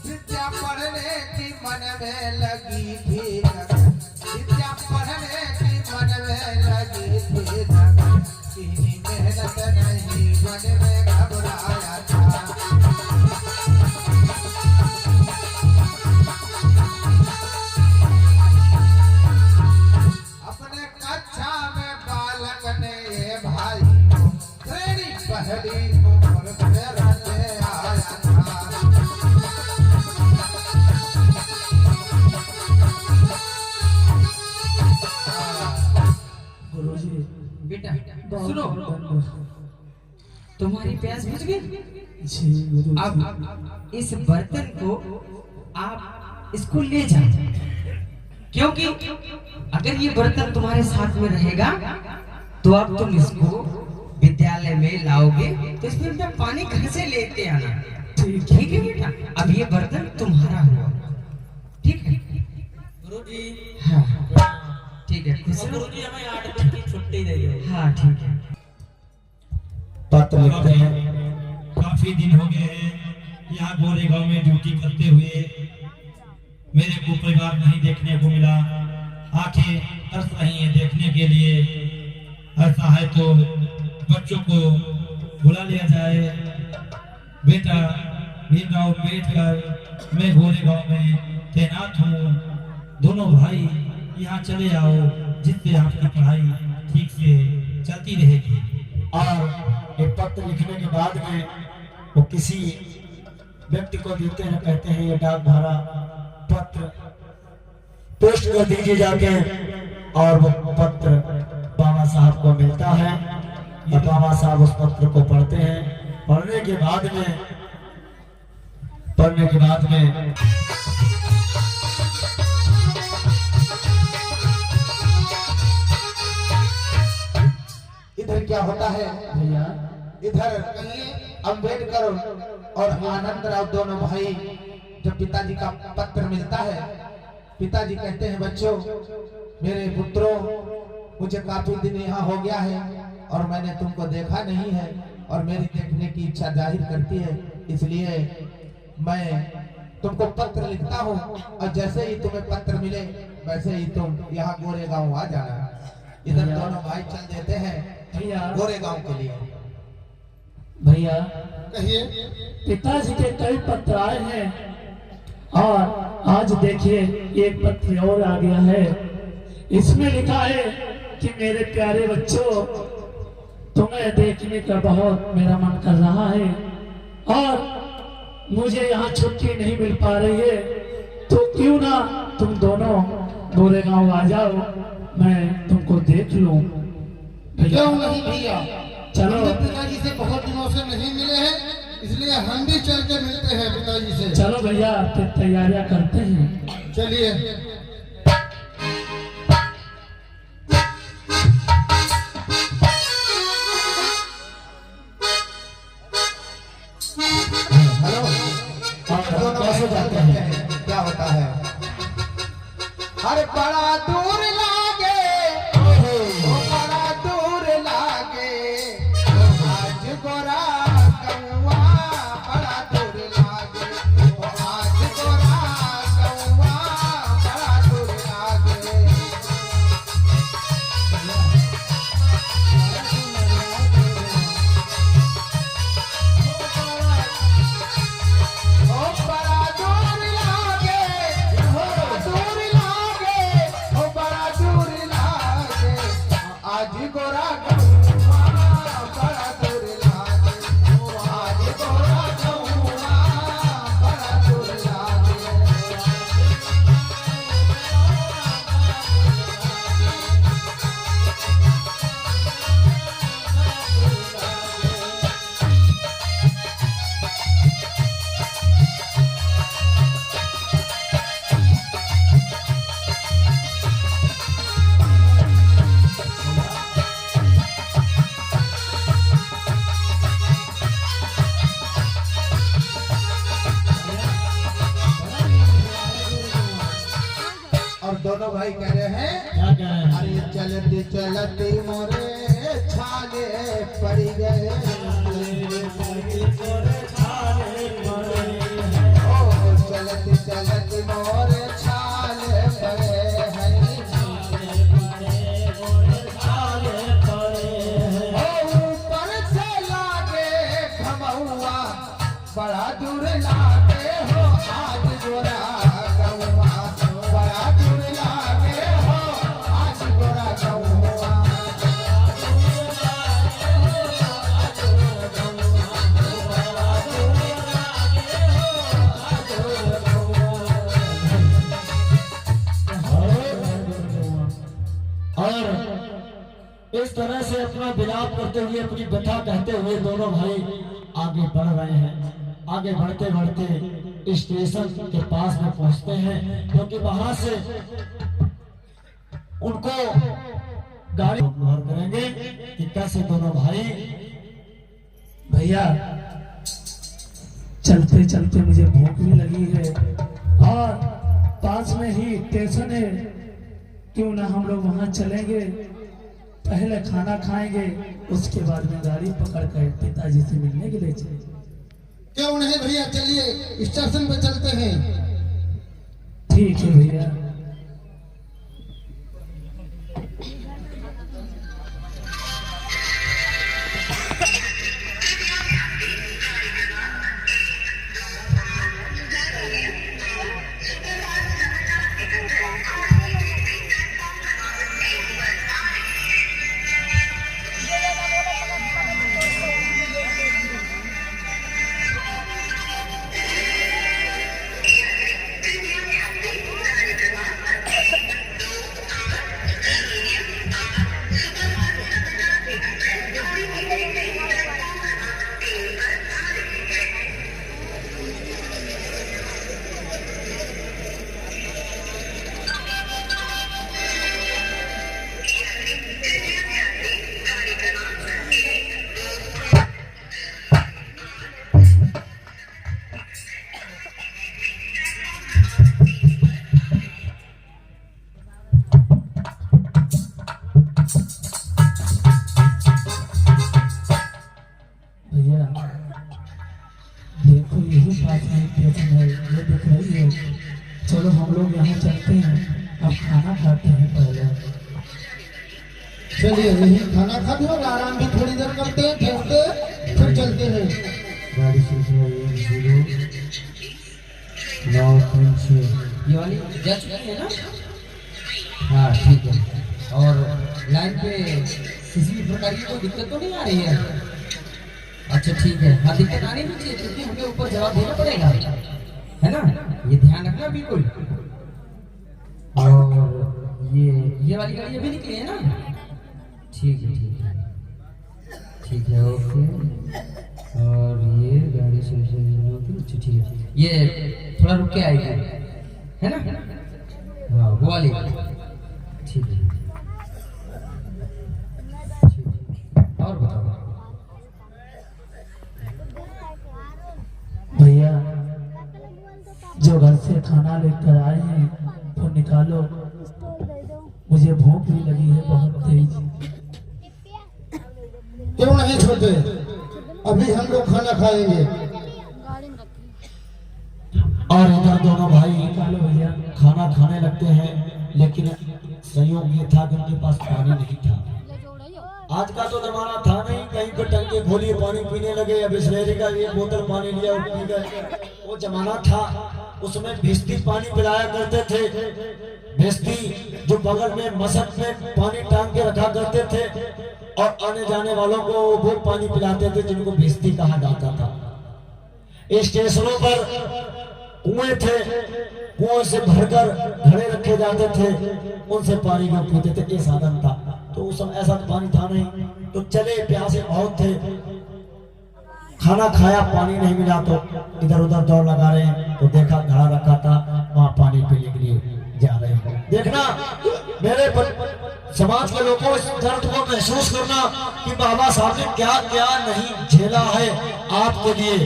विद्या पढ़ने की मन में लगी थी लगन। विद्या पढ़ने की मन में लगी थी लगन। किन्हीं मेहनत नहीं मन में घबराया था। अपने कक्षा में बालक ने ये भाई को श्रेणी पहली उम्र में रहने आया था। गुरुजी बेटा सुनो, तुम्हारी प्यास बुझ गई। जी गुरुजी। अब इस बर्तन को आप इसको ले जाओ, क्योंकि अगर ये बर्तन तुम्हारे साथ में रहेगा तो अब तुम इसको विद्यालय में लाओगे तो इसमें मैं पानी घर से लेते आना। ठीक है बेटा, अब ये बर्तन तुम्हारा हुआ, ठीक है? गुरुजी हाँ ठीक है, खुश रहो। गुरुजी हमें 8 दिन की छुट्टी दी है। हाँ ठीक है। पत्र लिखते हैं। काफी दिन हो गए हैं यहाँ गोरेगांव में ड्यूटी करते हुए, मेरे को परिवार नहीं देखने को मिला, आंखें तरस रही हैं देखने के लिए। ऐसा है तो बच्चों को बुला लिया जाए। बेटा भीमराव अम्बेडकर, मैं गोरेगांव में तैनात हूँ, दोनों भाई यहाँ चले आओ, जिससे आपकी पढ़ाई ठीक से चलती रहेगी। और एक पत्र लिखने के बाद में वो किसी व्यक्ति को देते हैं, कहते हैं ये डाक भरा पत्र पोस्ट कर दीजिए जाके, और वो पत्र बाबा साहब को मिलता है और बाबा साहब उस पत्र को पढ़ते हैं। पढ़ने के बाद में इधर क्या होता है भैया, इधर अंबेडकर और आनंदराव दोनों भाई, जब पिताजी का पत्र मिलता है, पिताजी कहते हैं बच्चों, मेरे पुत्रों, मुझे काफी दिन यहाँ हो गया है और मैंने तुमको देखा नहीं है और मेरी देखने की इच्छा जाहिर करती है, इसलिए मैं तुमको पत्र लिखता हूँ और जैसे ही तुम्हें पत्र मिले वैसे ही तुम यहाँ गोरेगांव आ जाना। इधर दोनों भाई चल देते हैं भैया गोरेगांव के लिए। भैया कहिए। पिताजी के कई पत्र आए हैं और आज देखिए एक पत्र और आ गया है। इसमें लिखा है कि मेरे प्यारे बच्चों, तुम्हें देखने का बहुत मेरा मन कर रहा है और मुझे यहाँ छुट्टी नहीं मिल पा रही है, तो क्यों ना तुम दोनों गोरेगांव आ जाओ, मैं तुमको देख लूं। क्यों नहीं भैया, चलो। हम भी पिताजी से बहुत दिनों से नहीं मिले हैं, इसलिए हम भी चल के मिलते हैं पिताजी से। चलो भैया, फिर तैयारियां करते हैं। चलिए। कैसे जाते हैं? क्या होता है? अरे बड़ा दूर लागे, ओ बड़ा दूर लागे, आज गोरा कौवा बड़ा दूर लागे, ओ आज गोरा कौवा बड़ा दूर लागे। ओ बड़ा दूर लागे, ओ दूर लागे, ओ बड़ा दूर लागे, आज गोरा कौवा बड़ा दूर लागे, ओ आज गोरा कौवा बड़ा दूर लागे। और दोनों भाई कह रहे हैं, क्या कह रहे हैं? अरे चलती चलती मोरे छाले पड़ गए, ओ चलती चलती मोरे छाले पड़े हैं, ओ ऊपर से लागे खमौआ बड़ा दूर लागे हो, आज गोरा कौवा बड़ा दूर लागे हो, आज गोरा कौवा। और इस तरह से अपना विलाप करते हुए, अपनी व्यथा कहते हुए दोनों भाई आगे बढ़ रहे हैं। आगे बढ़ते बढ़ते स्टेशन के पास में पहुंचते हैं, क्योंकि वहां से उनको गाड़ी व्यवहार करेंगे कि कैसे दोनों भाई। भैया चलते चलते मुझे भूख भी लगी है और पास में ही स्टेशन है, क्यों ना हम लोग वहां चलेंगे, पहले खाना खाएंगे, उसके बाद में गाड़ी पकड़ कर पिताजी से मिलने के लिए चलेंगे। क्यों नहीं भैया, चलिए स्टेशन पे चलते हैं। ठीक है भैया। देखो यही बात है, स्टेशन है, ये दिख रही है। चलो हम लोग यहाँ चलते हैं, अब खाना खाते हैं पहले। चलिए यही खाना खाते और आराम भी थोड़ी देर करते हैं, ठहरते फिर चलते हैं। गाड़ी सिलसिला 1093 ये वाली जा चुकी है ना? हाँ ठीक है। और लाइन पे किसी भी प्रकार की कोई दिक्कत तो नहीं आ रही है? अच्छा ठीक है। हाँ दिक्कत आनी नहीं चाहिए, क्योंकि हमें ऊपर जवाब देना पड़ेगा, है ना? ये ध्यान रखना बिल्कुल। और ये वाली गाड़ी अभी निकली है ना? ठीक है ठीक है ठीक है ओके। और ये गाड़ी से अच्छा ठीक है, ये थोड़ा रुक के आएगी, है ना? हाँ वो वाली ठीक है। और बताओ भैया, जो घर से खाना लेकर आए हैं वो निकालो, मुझे भूख भी लगी है बहुत तेज। क्यों नहीं छोटे, अभी हम लोग खाना खाएंगे। और इधर दोनों भाई निकालो भैया। खाना खाने लगते हैं, लेकिन संयोग ये था कि उनके पास पानी नहीं था। आज का तो जमाना था नहीं, कहीं पे टंकी खोलिए पानी पीने लगे, या बिस्लेरी का एक बोतल पानी लिया और पी गए। वो जमाना था, उसमें भिस्ती पानी पिलाया करते थे। भिस्ती जो बगल में मशक में पानी टांग के रखा करते थे, और आने जाने वालों को वो पानी पिलाते थे जिनको भिस्ती कहा जाता था। स्टेशनों पर कुएं थे, कुएं से भरकर घड़े रखे जाते थे, उनसे पानी को पीते थे। ये साधन था, तो उस समय ऐसा पानी था नहीं, तो चले प्यासे बहुत थे। खाना खाया, पानी नहीं मिला तो इधर उधर दौड़ लगा रहे हैं, तो देखा घड़ा रखा था, वहां पानी पीने के लिए जा रहे हैं। देखना मेरे समाज के लोगों, इस दर्द को महसूस करना कि बाबा साहब ने क्या क्या नहीं झेला है आपके लिए।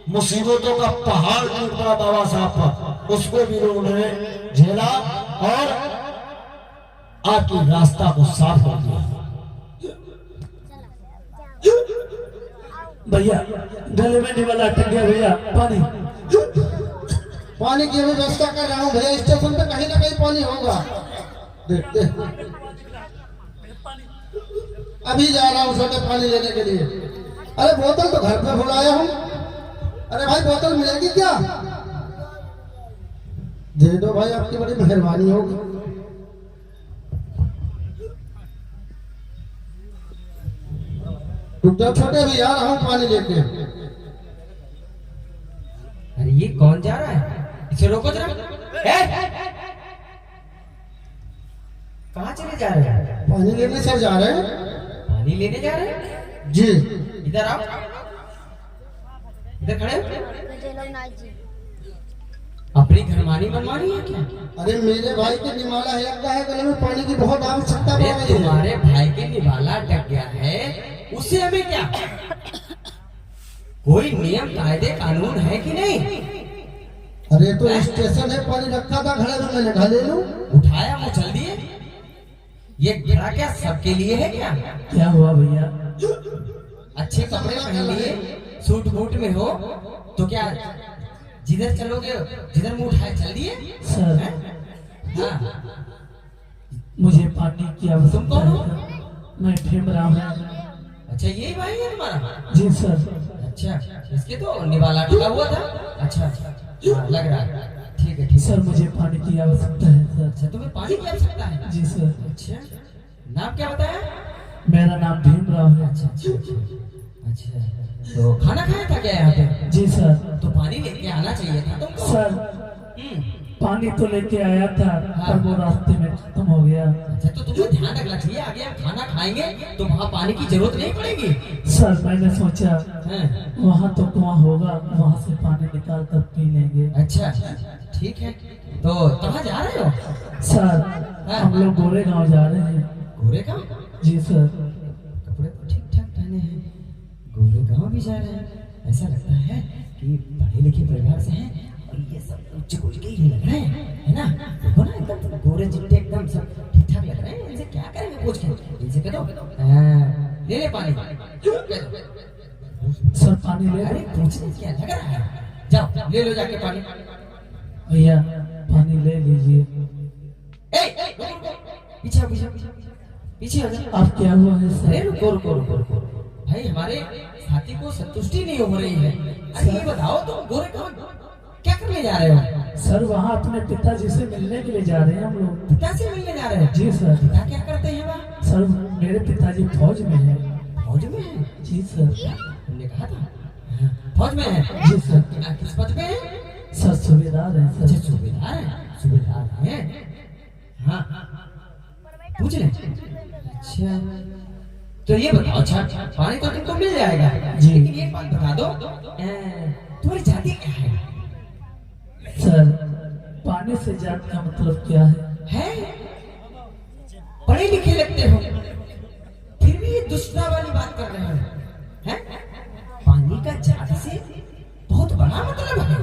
मुसीबतों का पहाड़ टूट पड़ा बाबा साहब पर, उसको भी उन्होंने झेला और आपकी रास्ता को साफ कर दिया। भैया गले में निवाला अटक गया भैया, पानी पानी की भी व्यवस्था कर रहा हूँ भैया, स्टेशन पे कहीं ना कहीं पानी होगा, देखते अभी जा रहा हूँ छोटे पानी लेने के लिए। अरे बोतल तो घर पे भुलाया हूँ। अरे भाई बोतल मिलेगी क्या? दे दो भाई, आपकी बड़ी मेहरबानी होगी। रुक जाओ छोटे, भी आ रहा हूँ पानी लेके। अरे ये कौन जा रहा है? इसे रोको जरा। कहाँ चले जा रहे हैं? पानी लेने से जा रहे हैं। पानी लेने जा रहे हैं? जी इधर आओ, इधर खड़े हो। अपनी घरवानी मनमानी है क्या? अरे मेरे भाई के निमाला है लगता है गले में पानी की बहुत आवश्यकता अरे पड़ रही है। तुम्हारे भाई के निवाला अटक गया है, उससे हमें क्या? कोई नियम कायदे कानून है कि नहीं? अरे तो स्टेशन है, पानी रखा था घड़े में, मैंने घड़े लूं। उठाया मुँह चल दिए। ये घड़ा क्या सबके लिए है क्या? क्या हुआ भैया? अच्छे कपड़े पहन लिए, सूट बूट में हो तो क्या जिधर चलोगे जिधर मुंह उठाए चल दिए? सर हाँ, मुझे पानी की आवश्यकता तुम कौन हो? है। मैं भीमराव हूँ। अच्छा यही भाई है तुम्हारा? जी सर। अच्छा, इसके तो निवाला टका हुआ था। अच्छा हाँ, लग रहा है। ठीक है ठीक है। सर मुझे पानी की आवश्यकता है सर। अच्छा तुम्हें पानी की आवश्यकता है? जी सर। अच्छा, नाम क्या बताया? मेरा नाम भीमराव है। अच्छा अच्छा अच्छा अच्छा, तो खाना खाया था क्या यहाँ पे? जी सर। तो पानी लेके आना चाहिए था तुमको। सर पानी तो लेके आया था पर वो रास्ते में खत्म हो गया। अच्छा तो तुम्हें ध्यान रखना चाहिए, आगे हम खाना खाएंगे तो वहाँ पानी की जरूरत नहीं पड़ेगी। सर मैंने सोचा हाँ। वहाँ तो कुआं होगा, वहाँ से पानी निकाल कर पी लेंगे। अच्छा ठीक है, तो कहाँ जा रहे हो? सर हम लोग गोरे गांव जा रहे हैं। गोरे गाँव? जी सर। कपड़े तो ठीक ठाक पहने हैं, गोरे गाँव भी जा रहे हैं। ऐसा लगता है कि पढ़े लिखे परिवार से हैं और ये सब उच्च कोटि के ही लग रहे हैं, है ना? देखो ना एकदम गोरे चिट्टे एकदम सब ठीक ठाक लग रहे हैं। इनसे क्या करेंगे पूछ के? इनसे कह दो ले ले पानी, कह दो। सर पानी ले अरे पूछने क्या लग रहा है, जाओ ले लो जाके पानी। भैया पानी ले लीजिए। पीछे हो, पीछे पीछे हो जा। आप क्या हुआ है अरे सर? रुको रुको रुको रुको भाई, हमारे साथी को संतुष्टि नहीं हो रही है। अरे ये बताओ तुम गोरे गाँव क्या करने जा रहे हो? सर वहाँ अपने पिताजी से मिलने के लिए जा रहे हैं हम लोग। पिता से मिलने जा रहे हो? जी सर। पिता क्या करते हैं वहाँ? सर मेरे पिताजी फौज में है। फौज में है? जी सर। तुमने कहा था हाँ, फौज में है? जी सर। किस पद पे है? सर सूबेदार हैं अच्छा सर। सूबेदार है, सूबेदार है। हाँ पूछ ले। अच्छा तो ये बताओ, अच्छा पानी तो तुमको मिल जाएगा जी। लेकिन ये बात बता दो तुम्हारी जाति क्या है? सर पानी से जात का मतलब क्या है? हैं? पढ़े लिखे लगते हो फिर भी ये दुष्टता वाली बात कर रहे हो, हैं? पानी का जात से बहुत बड़ा मतलब है।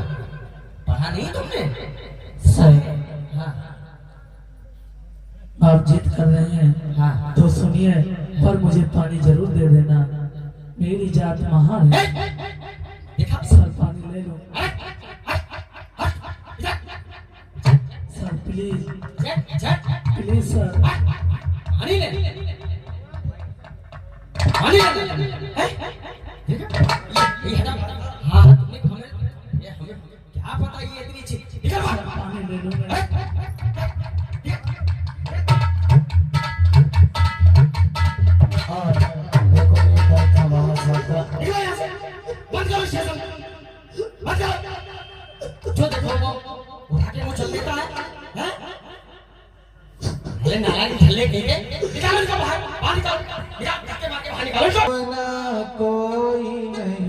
पढ़ा नहीं तुमने? सर हाँ आप जिद कर रहे हैं हाँ। तो सुनिए, पर मुझे पानी जरूर दे देना। मेरी जात महान है। देखा सर पानी ले लो सर प्लीज प्लीज सर। पानी ले, पानी ले। देखा ये हटा। हाँ तुमने हमें क्या पता ये इतनी अच्छी। निकल बाहर। पानी ले लो मैं। और देखो ये बात था वहाँ साहब। निकलो यहाँ से, बंद करो स्टेशन, बंद करो। जो देखो वो उठा के मुँह चल देता है, हैं? अरे नारायण ठल्ले कहेंगे, निकालो इनको बाहर, बाहर निकालो, निकाल, धक्के मार के बाहर निकालो इसको। ना कोई नहीं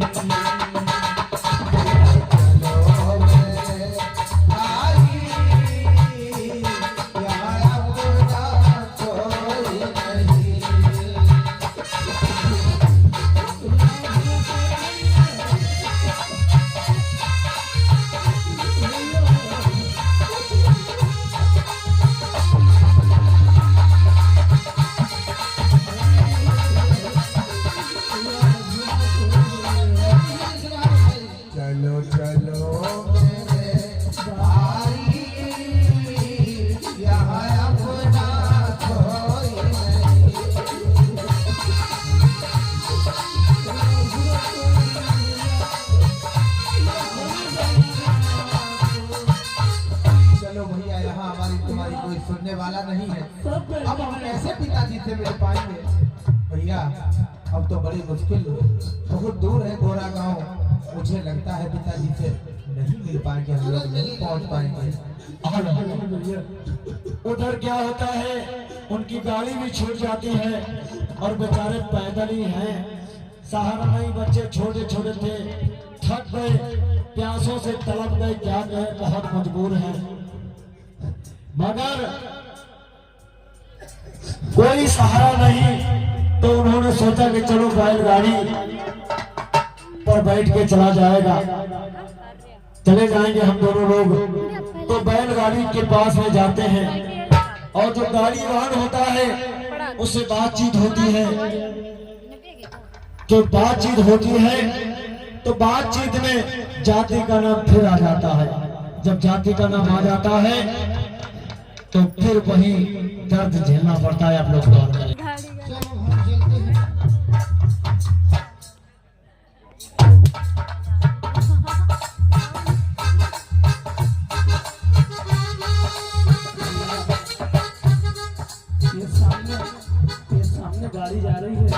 चलो चलो मेरे भाई, यहाँ अपना कोई नहीं। चलो भैया, यहाँ हमारी तुम्हारी कोई सुनने वाला नहीं है। अब हम कैसे पिताजी से मिल पाएंगे? भैया अब तो बड़ी मुश्किल, बहुत दूर है गोरा गांव। मुझे लगता है पिताजी से नहीं मिल पाएंगे, हम लोग नहीं पहुंच पाएंगे। उधर क्या होता है, उनकी गाड़ी भी छूट जाती है और बेचारे पैदल ही हैं। सहारा नहीं, बच्चे छोटे छोटे थे, थक गए प्यासों से तड़प गए, क्या कहे, बहुत मजबूर हैं। मगर कोई सहारा नहीं, तो उन्होंने सोचा कि चलो बैलगाड़ी पर बैठ के चला जाएगा, चले जाएंगे हम दोनों लोग। तो बैलगाड़ी के पास में जाते हैं और जो गाड़ी वाहन होता है उससे बातचीत होती है। जो बातचीत होती है तो बातचीत में जाति का नाम फिर आ जाता है। जब जाति का नाम आ जाता है तो फिर वही दर्द झेलना पड़ता है। आप लोग गौर करें। ये सामने गाड़ी जा रही है,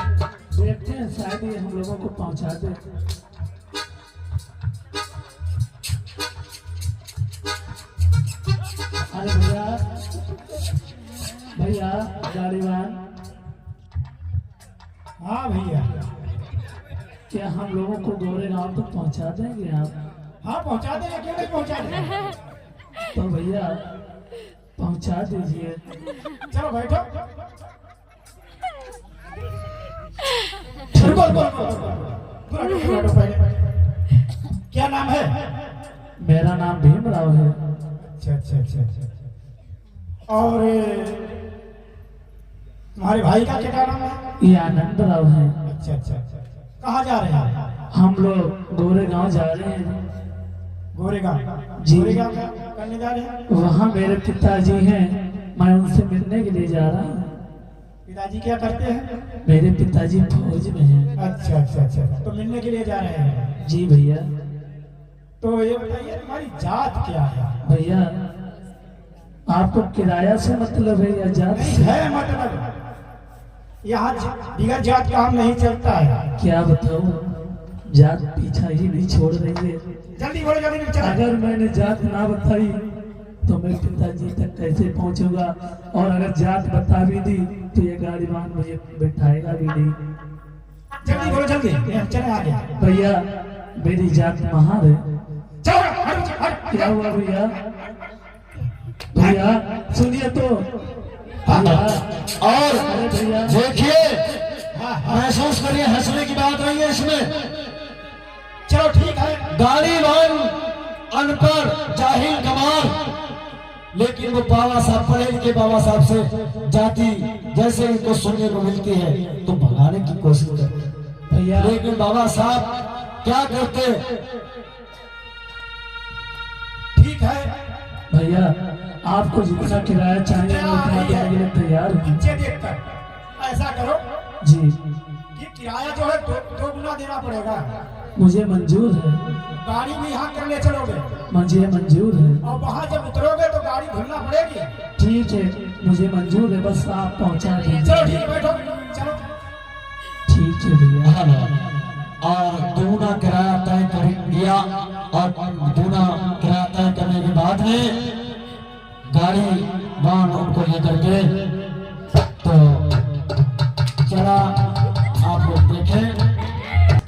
देखते हैं शायद ये हम लोगों को पहुंचा दे। अरे भैया भैया गाड़ीवान। हाँ भैया, क्या हम लोगों को गोरे गांव तक पहुंचा देंगे आप? हाँ पहुंचा देंगे, क्यों नहीं पहुंचा देंगे। तो भैया पहुंचा दीजिए। चलो बैठो। बैठो पहले। क्या नाम है? मेरा नाम भीमराव है। अच्छा। और तुम्हारे भाई का क्या नाम है? ये आनंद राव है। अच्छा। कहाँ जा रहे हैं? हम लोग गोरे गांव जा रहे हैं। गोरेगांव? जी। गोरेगांव क्या करने जा रहे हैं? वहाँ मेरे पिताजी हैं, मैं उनसे मिलने के लिए जा रहा हूँ। पिताजी क्या करते हैं? मेरे पिताजी फौज में हैं। अच्छा। तो मिलने के लिए जा रहे हैं? जी भैया। तो ये बताइए तुम्हारी जात क्या है? भैया आपको किराया से मतलब है या जात नहीं से? है मतलब, यहाँ बिगड़ जात काम नहीं चलता है। क्या बताऊँ, जात पीछा ही नहीं छोड़ रही है। जल्दी बोलो, जल्दी चलो। अगर मैंने जात ना बताई तो मैं पिताजी तक कैसे पहुंचूंगा, और अगर जात बता भी दी तो ये गाड़ीवान मुझे बैठाएगा भी नहीं। जल्दी बोलो, जल्दी चले आगे। भैया मेरी जात महार है। चलो हट। क्या हुआ भैया? भैया सुनिए तो भैया। और अरे भैया देखिए, महसूस करिए, हंसने की बात नहीं है इसमें। चलो ठीक है। गाड़ीवान अनपढ़, जाहिल, गंवार, लेकिन वो बाबा साहब, पढ़े लिखे बाबा साहब से जाति जैसे इनको सुनने को मिलती है तो भगाने की कोशिश करते। भैया लेकिन बाबा साहब क्या करते? ठीक है। भैया आपको जितना किराया चाहिए मैं उतना देने के लिए तैयार हूँ। नीचे देखकर ऐसा करो जी, कि किराया जो है दो गुना देना पड़ेगा। मुझे मंजूर है। गाड़ी भी यहाँ कर ले चलोगे मुझे मंजूर है। और वहाँ जब उतरोगे तो गाड़ी धुलना पड़ेगी। ठीक है, मुझे मंजूर है, बस आप पहुंचा चलो दीजिए। ठीक है, बैठो। चलो ठीक है भैया। और दूना किराया तय कर दिया, और दूना किराया तय करने के बाद में गाड़ी वाहन उनको लेकर के तो चला। आप लोग देखें,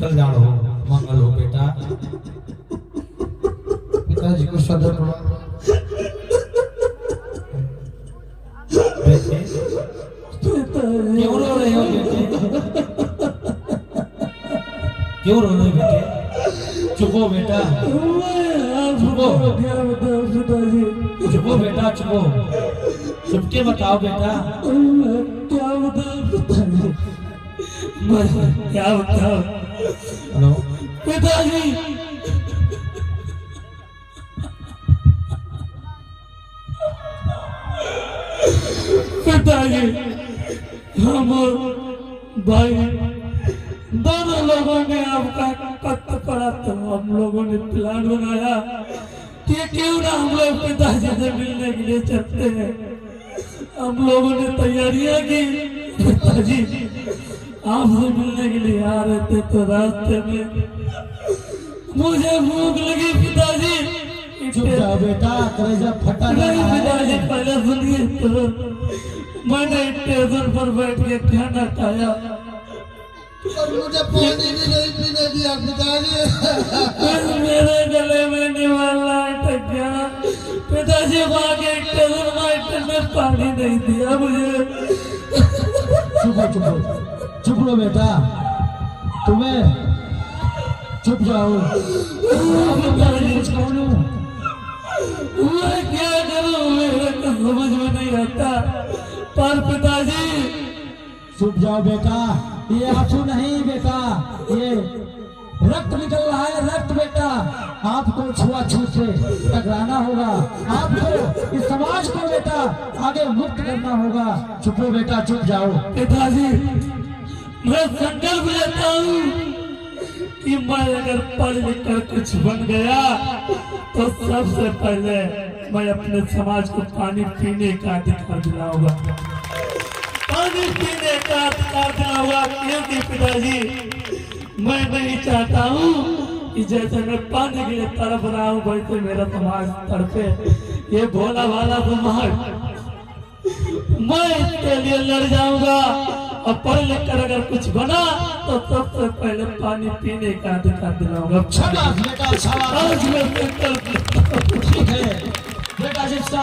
कल्याण हो, मंगल हो बेटा। पिताजी को सदर बेटे क्यों रो रहे हो बेटे? क्यों रो रहे हो बेटे? चुपो बेटा, चुपो चुपो बेटा, चुपो। चुप के बताओ बेटा। क्या बताओ पिताजी? क्या बताओ? हेलो पिताजी पिताजी, हम भाई दोनों लोगों ने आपका कत्ल करा, तो हम लोगों ने प्लान बनाया कि क्यों ना हम लोग पिताजी से मिलने के लिए चलते हैं। हम लोगों ने तैयारियां की। पिताजी आपसे मिलने के लिए आ रहे थे तो रास्ते में मुझे भूख लगी। पिताजी चुप जाओ बेटा, कलेजा फटा नहीं रहा है। पिताजी, पहले सुनिए तो। मैंने स्टेशन पर बैठ के खाना खाया, और मुझे पानी भी नहीं पीने दिया पिताजी। मेरे गले में निवाला अटक गया पिताजी, वहाँ के टेबल मास्टर ने पानी नहीं दिया मुझे। चुप लो बेटा, तुम्हें चुप जाओ। मैं क्या करूं, मेरे को समझ में नहीं आता। पर पिताजी चुप जाओ बेटा, ये आंसू नहीं बेटा, ये रक्त निकल रहा है, रक्त बेटा। आपको छुआछूत से टकराना होगा, आपको इस समाज को बेटा आगे मुक्त करना होगा। चुप हो बेटा, चुप जाओ। पिताजी मैं संकल्प लेता हूँ कि मैं अगर पढ़ लिख कर कुछ बन गया तो सबसे पहले मैं अपने समाज को पानी पीने का अधिकार दिलाऊंगा, पानी पीने का अधिकार दिलाऊंगा। क्योंकि पिताजी मैं नहीं चाहता हूँ कि जैसे मैं पानी के लिए तड़प रहा हूँ वैसे मेरा समाज तड़पे। ये भोला भाला समाज, मैं इसके लिए लड़ जाऊंगा और पढ़ लिख कर अगर कुछ बना तो सबसे पहले पानी पीने का अधिकार दिलाऊंगा। शाबाश बेटा, शाबाश। आज मैं संकल्प लेता हूं। ठीक है बेटा, शिक्षा